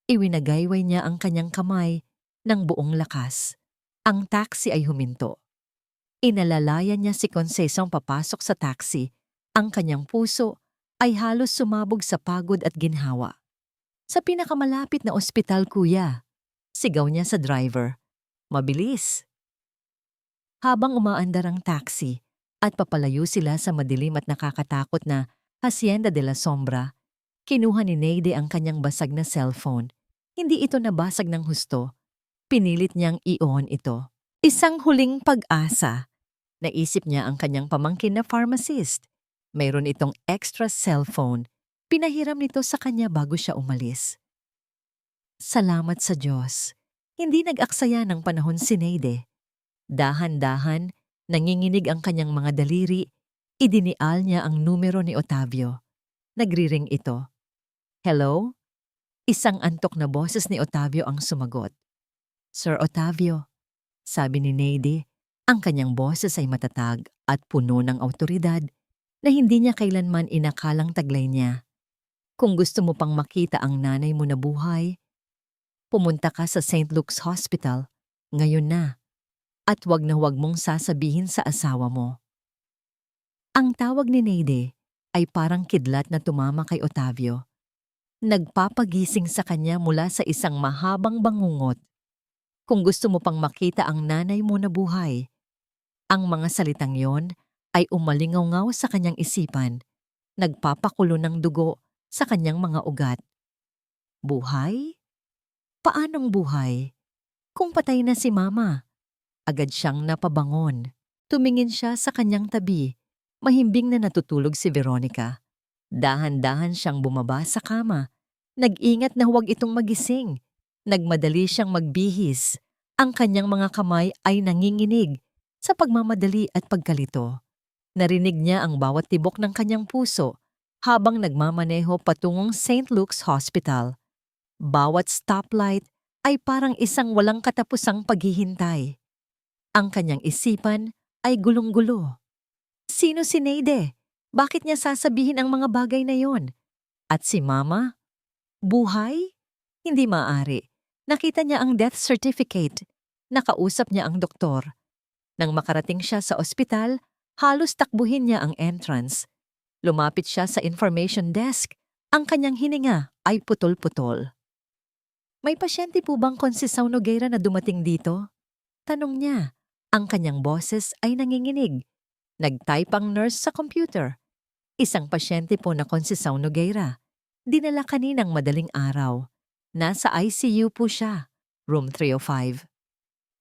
Speaker 1: Iwinagayway niya ang kanyang kamay ng buong lakas. Ang taxi ay huminto. Inalalayan niya si Consisaw papasok sa taxi. Ang kanyang puso ay halos sumabog sa pagod at ginhawa. Sa pinakamalapit na ospital, kuya. Sigaw niya sa driver. Mabilis. Habang umaandar ang taxi at papalayo sila sa madilim at nakakatakot na Hacienda de la Sombra, kinuha ni Neide ang kanyang basag na cellphone. Hindi ito nabasag ng husto. Pinilit niyang i-on ito. Isang huling pag-asa. Naisip niya ang kanyang pamangkin na pharmacist. Mayroon itong extra cellphone. Pinahiram nito sa kanya bago siya umalis. Salamat sa Diyos. Hindi nag-aksaya ng panahon si Neide. Dahan-dahan, nanginginig ang kanyang mga daliri. Idinial niya ang numero ni Otavio. Nagriring ito. Hello? Isang antok na boses ni Otavio ang sumagot. Sir Otavio, sabi ni Neide, ang kanyang boses ay matatag at puno ng awtoridad na hindi niya kailanman inakalang taglay niya. Kung gusto mo pang makita ang nanay mo na buhay, pumunta ka sa St. Luke's Hospital, ngayon na, at wag na wag mong sasabihin sa asawa mo. Ang tawag ni Neide ay parang kidlat na tumama kay Otavio. Nagpapagising sa kanya mula sa isang mahabang bangungot. Kung gusto mo pang makita ang nanay mo na buhay, ang mga salitang yon ay umalingaw-ngaw sa kanyang isipan. nagpapakulo ng dugo sa kanyang mga ugat. Buhay? Paanong buhay? Kung patay na si Mama. Agad siyang napabangon. Tumingin siya sa kanyang tabi. Mahimbing na natutulog si Veronica. Dahan-dahan siyang bumaba sa kama. Nag-ingat na huwag itong magising. Nagmadali siyang magbihis. Ang kanyang mga kamay ay nanginginig sa pagmamadali at pagkalito. Narinig niya ang bawat tibok ng kanyang puso habang nagmamaneho patungong St. Luke's Hospital. Bawat stoplight ay parang isang walang katapusang paghihintay. Ang kanyang isipan ay gulong-gulo. Sino si Neide? Bakit niya sasabihin ang mga bagay na yon? At si Mama? Buhay? Hindi maaari. Nakita niya ang death certificate. Nakausap niya ang doktor. Nang makarating siya sa ospital, halos takbuhin niya ang entrance. Lumapit siya sa information desk. Ang kanyang hininga ay putol-putol. May pasyente po bang Conceição Nogueira na dumating dito? Tanong niya. Ang kanyang boses ay nanginginig. Nag-type ang nurse sa computer. Isang pasyente po na Conceição Nogueira. Dinala kaninang madaling araw. Nasa ICU po siya. Room 305.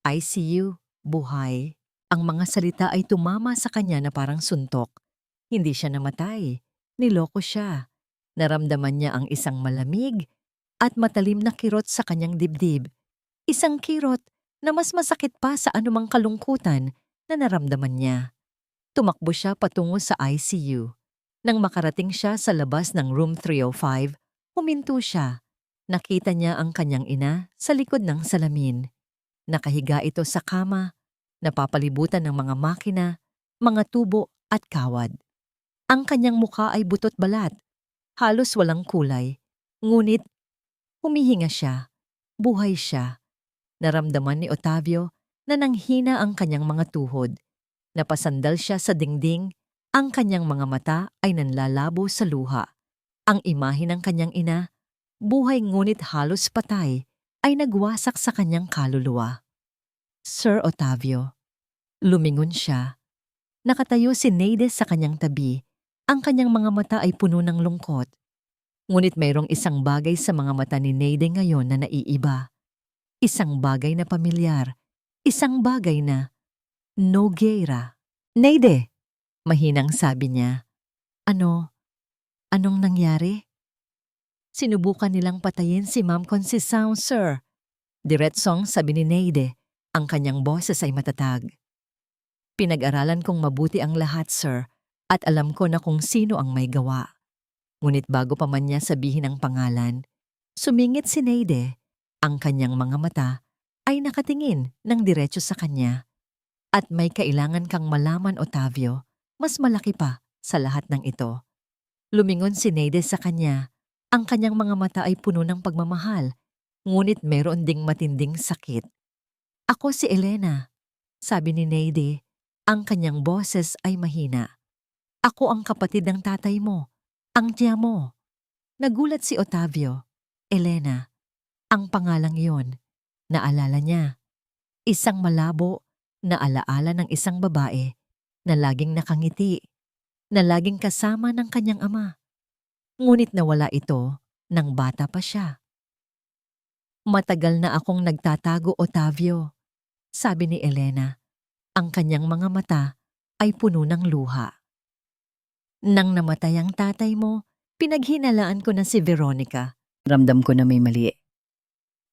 Speaker 1: ICU, buhay. Ang mga salita ay tumama sa kanya na parang suntok. Hindi siya namatay. Niloko siya. Naramdaman niya ang isang malamig at matalim na kirot sa kanyang dibdib. Isang kirot na mas masakit pa sa anumang kalungkutan na naramdaman niya. Tumakbo siya patungo sa ICU. Nang makarating siya sa labas ng room 305, huminto siya. Nakita niya ang kanyang ina sa likod ng salamin. Nakahiga ito sa kama, napapalibutan ng mga makina, mga tubo at kawad. Ang kanyang mukha ay butot balat, halos walang kulay. Ngunit, humihinga siya, buhay siya. Naramdaman ni Otavio na nanghina ang kanyang mga tuhod. Napasandal siya sa dingding, ang kanyang mga mata ay nanlalabo sa luha. Ang imahe ng kanyang ina, buhay ngunit halos patay, ay nagwasak sa kanyang kaluluwa. Sir Otavio. Lumingon siya. Nakatayo si Neide sa kanyang tabi. Ang kanyang mga mata ay puno ng lungkot. Ngunit mayroong isang bagay sa mga mata ni Neide ngayon na naiiba. Isang bagay na pamilyar. Isang bagay na Nogueira. Neide, mahinang sabi niya. Anong nangyari? Sinubukan nilang patayin si Ma'am Conceição, sir. Diretsong sabi ni Neide, ang kanyang boses ay matatag. Pinag-aralan kong mabuti ang lahat, sir, at alam ko na kung sino ang may gawa. Ngunit bago pa man niya sabihin ang pangalan, sumingit si Neide. Ang kanyang mga mata ay nakatingin ng diretso sa kanya. At may kailangan kang malaman, Otavio, mas malaki pa sa lahat ng ito. Lumingon si Neide sa kanya. Ang kanyang mga mata ay puno ng pagmamahal, ngunit meron ding matinding sakit. Ako si Elena, sabi ni Neide. Ang kanyang boses ay mahina. Ako ang kapatid ng tatay mo, ang tiya mo. Nagulat si Otavio. Elena, ang pangalang iyon. Naalala niya. Isang malabo na alaala ng isang babae na laging nakangiti, na laging kasama ng kanyang ama. Ngunit nawala ito nang bata pa siya. Matagal na akong nagtatago, Otavio, sabi ni Elena. Ang kanyang mga mata ay puno ng luha. Nang namatay ang tatay mo, pinaghinalaan ko na si Veronica. Ramdam ko na may mali.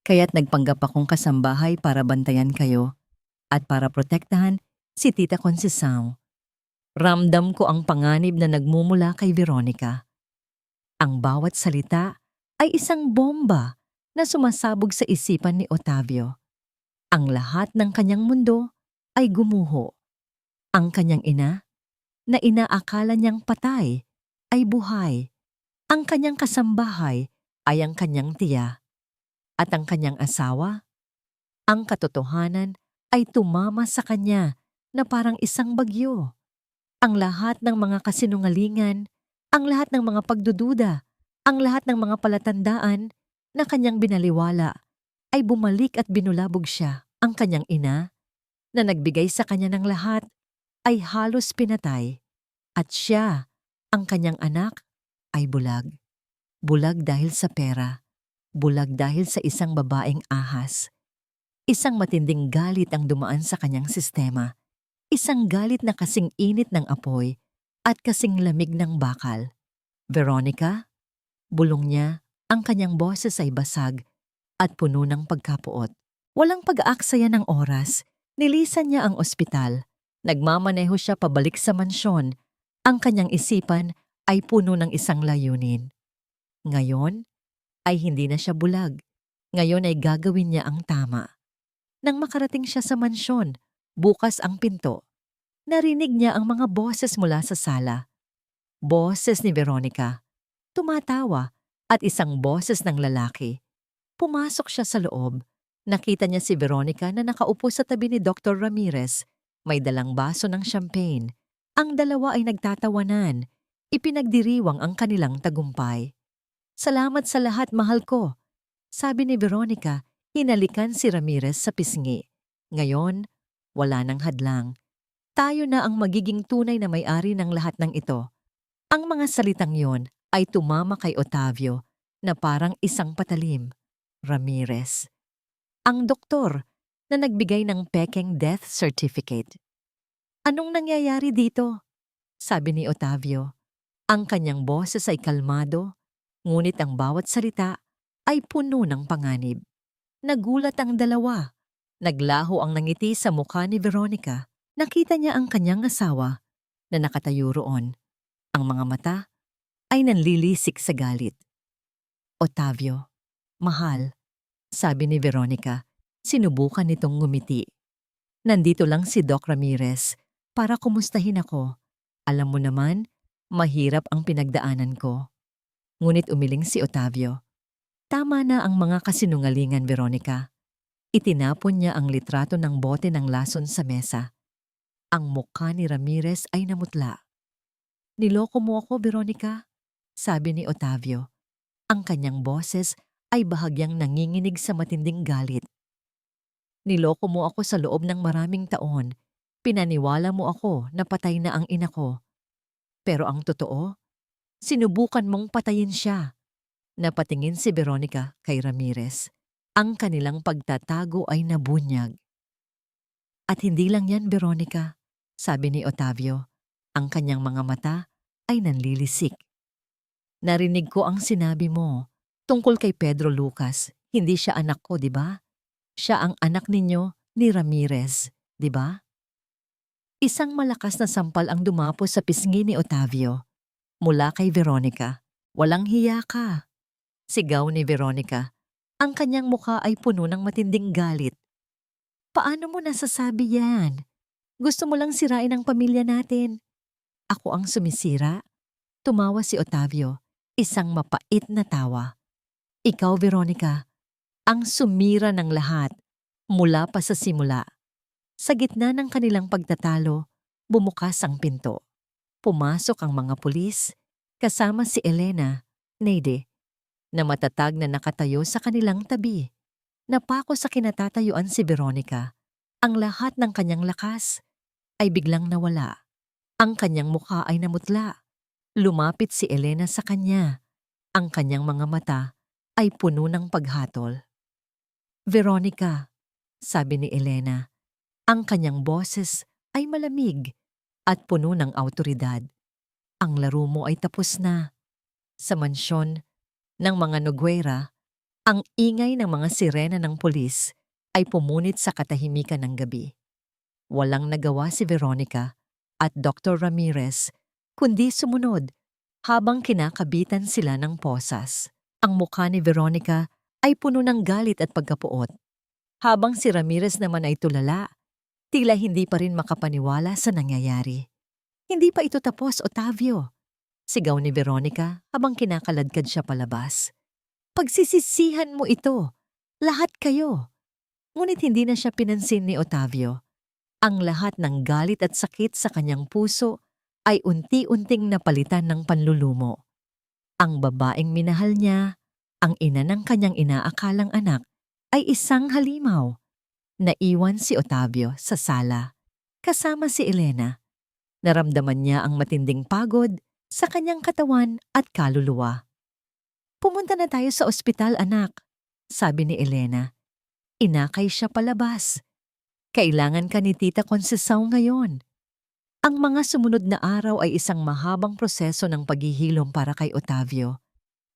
Speaker 1: Kaya't nagpanggap akong kasambahay para bantayan kayo at para protektahan si Tita Conceição. Ramdam ko ang panganib na nagmumula kay Veronica. Ang bawat salita ay isang bomba na sumasabog sa isipan ni Otavio. Ang lahat ng kanyang mundo ay gumuho. Ang kanyang ina, na inaakala niyang patay, ay buhay. Ang kanyang kasambahay ay ang kanyang tiya. At ang kanyang asawa, ang katotohanan ay tumama sa kanya na parang isang bagyo. Ang lahat ng mga kasinungalingan, ang lahat ng mga pagdududa, ang lahat ng mga palatandaan na kanyang binaliwala ay bumalik at binulabog siya. Ang kanyang ina, na nagbigay sa kanya ng lahat, ay halos pinatay. At siya, Ang kanyang anak ay bulag. Bulag dahil sa pera. Bulag dahil sa isang babaeng ahas. Isang matinding galit ang dumaan sa kanyang sistema. Isang galit na kasing init ng apoy at kasing lamig ng bakal. Veronica, bulong niya, ang kanyang boses ay basag at puno ng pagkapuot. Walang pag-aaksaya ng oras, nilisan niya ang ospital. Nagmamaneho siya pabalik sa mansyon. Ang kanyang isipan ay puno ng isang layunin. Ngayon ay hindi na siya bulag. Ngayon ay gagawin niya ang tama. Nang makarating siya sa mansyon, bukas ang pinto. Narinig niya ang mga boses mula sa sala. Boses ni Veronica. Tumatawa at isang boses ng lalaki. Pumasok siya sa loob. Nakita niya si Veronica na nakaupo sa tabi ni Dr. Ramirez. May dalang baso ng champagne. Ang dalawa ay nagtatawanan. Ipinagdiriwang ang kanilang tagumpay. Salamat sa lahat, mahal ko. Sabi ni Veronica, hinalikan si Ramirez sa pisngi. Ngayon, wala nang hadlang. Tayo na ang magiging tunay na may-ari ng lahat ng ito. Ang mga salitang yon ay tumama kay Otavio na parang isang patalim. Ramirez. Ang doktor na nagbigay ng pekeng death certificate. Anong nangyayari dito? Sabi ni Otavio. Ang kanyang boses ay kalmado, ngunit ang bawat salita ay puno ng panganib. Nagulat ang dalawa. Naglaho ang nangiti sa mukha ni Veronica. Nakita niya ang kanyang asawa na nakatayo roon. Ang mga mata ay nanlilisik sa galit. Otavio, mahal, sabi ni Veronica. Sinubukan nitong ngumiti. Nandito lang si Doc Ramirez para kumustahin ako. Alam mo naman, mahirap ang pinagdaanan ko. Ngunit umiling si Otavio. Tama na ang mga kasinungalingan, Veronica. Itinapon niya ang litrato ng bote ng lason sa mesa. Ang mukha ni Ramirez ay namutla. Niloko mo ako, Veronica, sabi ni Otavio. Ang kanyang boses ay bahagyang nanginginig sa matinding galit. Niloko mo ako sa loob ng maraming taon. Pinaniwala mo ako na patay na ang ina ko. Pero ang totoo, sinubukan mong patayin siya. Napatingin si Veronica kay Ramirez. Ang kanilang pagtatago ay nabunyag. At hindi lang yan, Veronica, sabi ni Otavio. Ang kanyang mga mata ay nanlilisik. Narinig ko ang sinabi mo tungkol kay Pedro Lucas. Hindi siya anak ko, di ba? Siya ang anak ninyo ni Ramirez, di ba? Isang malakas na sampal ang dumapos sa pisngi ni Otavio. Mula kay Veronica. Walang hiya ka. Sigaw ni Veronica. Ang kanyang mukha ay puno ng matinding galit. Paano mo nasasabi yan? Gusto mo lang sirain ang pamilya natin. Ako ang sumisira? Tumawa si Otavio. Isang mapait na tawa. Ikaw, Veronica, ang sumira ng lahat mula pa sa simula. Sa gitna ng kanilang pagtatalo, bumukas ang pinto. Pumasok ang mga pulis, kasama si Elena, Neide, na matatag na nakatayo sa kanilang tabi. Napako sa kinatatayuan si Veronica. Ang lahat ng kanyang lakas ay biglang nawala. Ang kanyang mukha ay namutla. Lumapit si Elena sa kanya. Ang kanyang mga mata ay puno ng paghatol. Veronica, sabi ni Elena. Ang kanyang boses ay malamig at puno ng awtoridad. Ang laro mo ay tapos na. Sa mansyon ng mga Nogueira, ang ingay ng mga sirena ng pulis ay pumunit sa katahimikan ng gabi. Walang nagawa si Veronica at Dr. Ramirez kundi sumunod habang kinakabitan sila ng posas. Ang mukha ni Veronica ay puno ng galit at pagkapuot. Habang si Ramirez naman ay tulala, tila hindi pa rin makapaniwala sa nangyayari. Hindi pa ito tapos, Otavio. Sigaw ni Veronica habang kinakaladkad siya palabas. Pagsisisihan mo ito. Lahat kayo. Ngunit hindi na siya pinansin ni Otavio. Ang lahat ng galit at sakit sa kanyang puso ay unti-unting napalitan ng panlulumo. Ang babaeng minahal niya, ang ina ng kanyang inaakalang anak, ay isang halimaw. Naiwan si Otavio sa sala, kasama si Elena. Naramdaman niya ang matinding pagod, sa kanyang katawan at kaluluwa. Pumunta na tayo sa ospital, anak, sabi ni Elena. Inakay siya palabas. Kailangan ka ni Tita Conceição ngayon. Ang mga sumunod na araw ay isang mahabang proseso ng paghihilom para kay Otavio.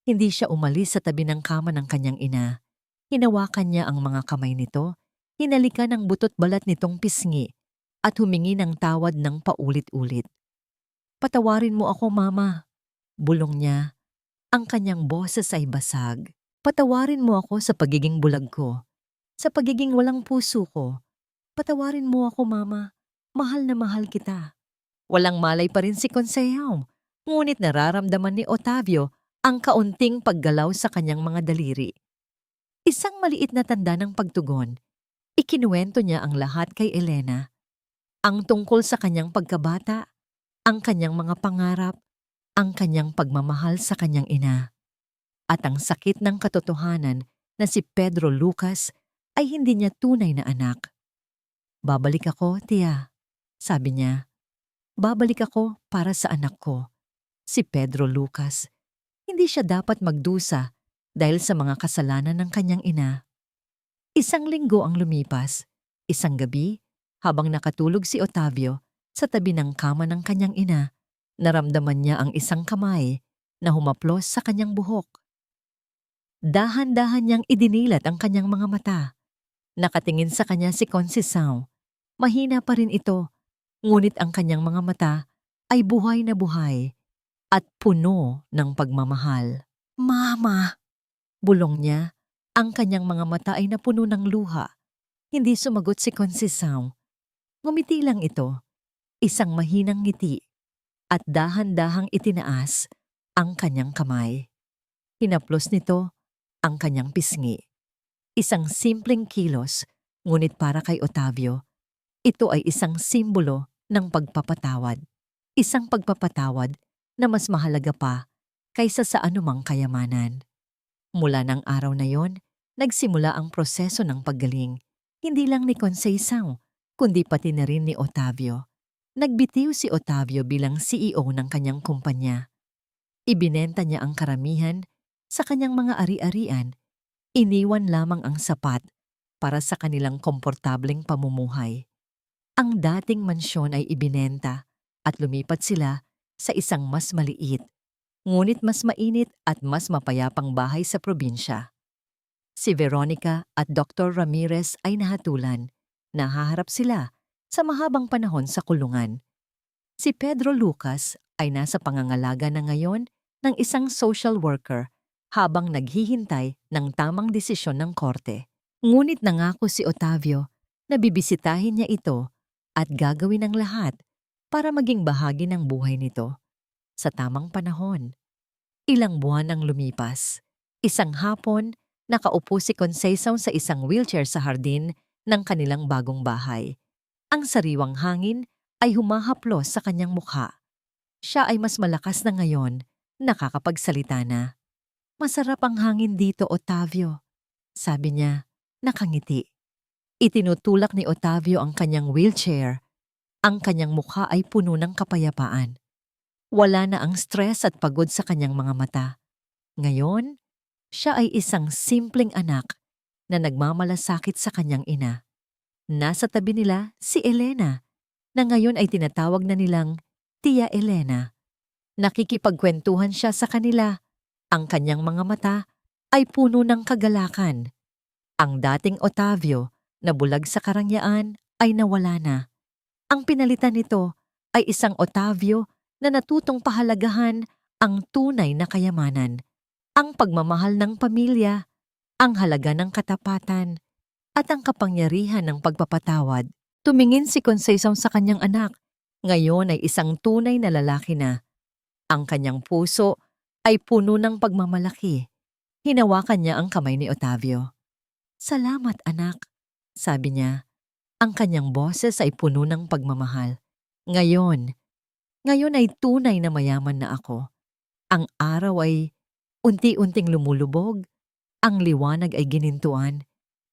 Speaker 1: Hindi siya umalis sa tabi ng kama ng kanyang ina. Hinawakan niya ang mga kamay nito, hinalikan ang butot balat nitong pisngi, at humingi ng tawad ng paulit-ulit. Patawarin mo ako, Mama, bulong niya. Ang kanyang boses ay basag. Patawarin mo ako sa pagiging bulag ko, sa pagiging walang puso ko. Patawarin mo ako, Mama. Mahal na mahal kita. Walang malay pa rin si Conceição, ngunit nararamdaman ni Otavio ang kaunting paggalaw sa kanyang mga daliri. Isang maliit na tanda ng pagtugon. Ikinuwento niya ang lahat kay Elena. Ang tungkol sa kanyang pagkabata, ang kanyang mga pangarap, ang kanyang pagmamahal sa kanyang ina. At ang sakit ng katotohanan na si Pedro Lucas ay hindi niya tunay na anak. Babalik ako, tiya, sabi niya. Babalik ako para sa anak ko, si Pedro Lucas. Hindi siya dapat magdusa dahil sa mga kasalanan ng kanyang ina. Isang linggo ang lumipas. Isang gabi, habang nakatulog si Otavio sa tabi ng kama ng kanyang ina, naramdaman niya ang isang kamay na humaplos sa kanyang buhok. Dahan-dahan niyang idinilat ang kanyang mga mata. Nakatingin sa kanya si Conceição. Mahina pa rin ito, ngunit ang kanyang mga mata ay buhay na buhay at puno ng pagmamahal. Mama! Bulong niya. Ang kanyang mga mata ay napuno ng luha. Hindi sumagot si Conceição. Ngumiti lang ito, isang mahinang ngiti, at dahan-dahang itinaas ang kanyang kamay. Hinaplos nito ang kanyang pisngi. Isang simpleng kilos, ngunit para kay Otavio, ito ay isang simbolo ng pagpapatawad. Isang pagpapatawad na mas mahalaga pa kaysa sa anumang kayamanan. Mula ng araw na yon, nagsimula ang proseso ng paggaling, hindi lang ni Conceição, kundi pati na rin ni Otavio. Nagbitiw si Otavio bilang CEO ng kanyang kumpanya. Ibinenta niya ang karamihan sa kanyang mga ari-arian, iniwan lamang ang sapat para sa kanilang komportableng pamumuhay. Ang dating mansyon ay ibinenta at lumipat sila sa isang mas maliit, ngunit mas mainit at mas mapayapang bahay sa probinsya. Si Veronica at Dr. Ramirez ay nahatulan. Nahaharap sila sa mahabang panahon sa kulungan. Si Pedro Lucas ay nasa pangangalaga na ngayon ng isang social worker habang naghihintay ng tamang desisyon ng korte. Ngunit nangako si Otavio na bibisitahin niya ito at gagawin ang lahat para maging bahagi ng buhay nito. Sa tamang panahon. Ilang buwan ang lumipas. Isang hapon, nakaupo si Conceição sa isang wheelchair sa hardin ng kanilang bagong bahay. Ang sariwang hangin ay humahaplos sa kanyang mukha. Siya ay mas malakas na ngayon, nakakapagsalita na. Masarap ang hangin dito, Otavio, sabi niya, nakangiti. Itinutulak ni Otavio ang kanyang wheelchair. Ang kanyang mukha ay puno ng kapayapaan. Wala na ang stress at pagod sa kanyang mga mata. Ngayon, siya ay isang simpleng anak na nagmamalasakit sa kanyang ina. Nasa tabi nila si Elena, na ngayon ay tinatawag na nilang Tia Elena. Nakikipagkwentuhan siya sa kanila. Ang kanyang mga mata ay puno ng kagalakan. Ang dating Otavio na bulag sa karangyaan ay nawala na. Ang pinalitan nito ay isang Otavio na natutong pahalagahan ang tunay na kayamanan, ang pagmamahal ng pamilya, ang halaga ng katapatan, at ang kapangyarihan ng pagpapatawad. Tumingin si Conceição sa kanyang anak. Ngayon ay isang tunay na lalaki na. Ang kanyang puso ay puno ng pagmamalaki. Hinawakan niya ang kamay ni Otavio. Salamat, anak, sabi niya. Ang kanyang boses ay puno ng pagmamahal. Ngayon ay tunay na mayaman na ako. Ang araw ay unti-unting lumulubog, ang liwanag ay ginintuan,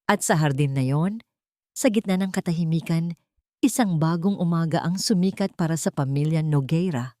Speaker 1: at sa hardin na yon, sa gitna ng katahimikan, isang bagong umaga ang sumikat para sa pamilya Nogueira.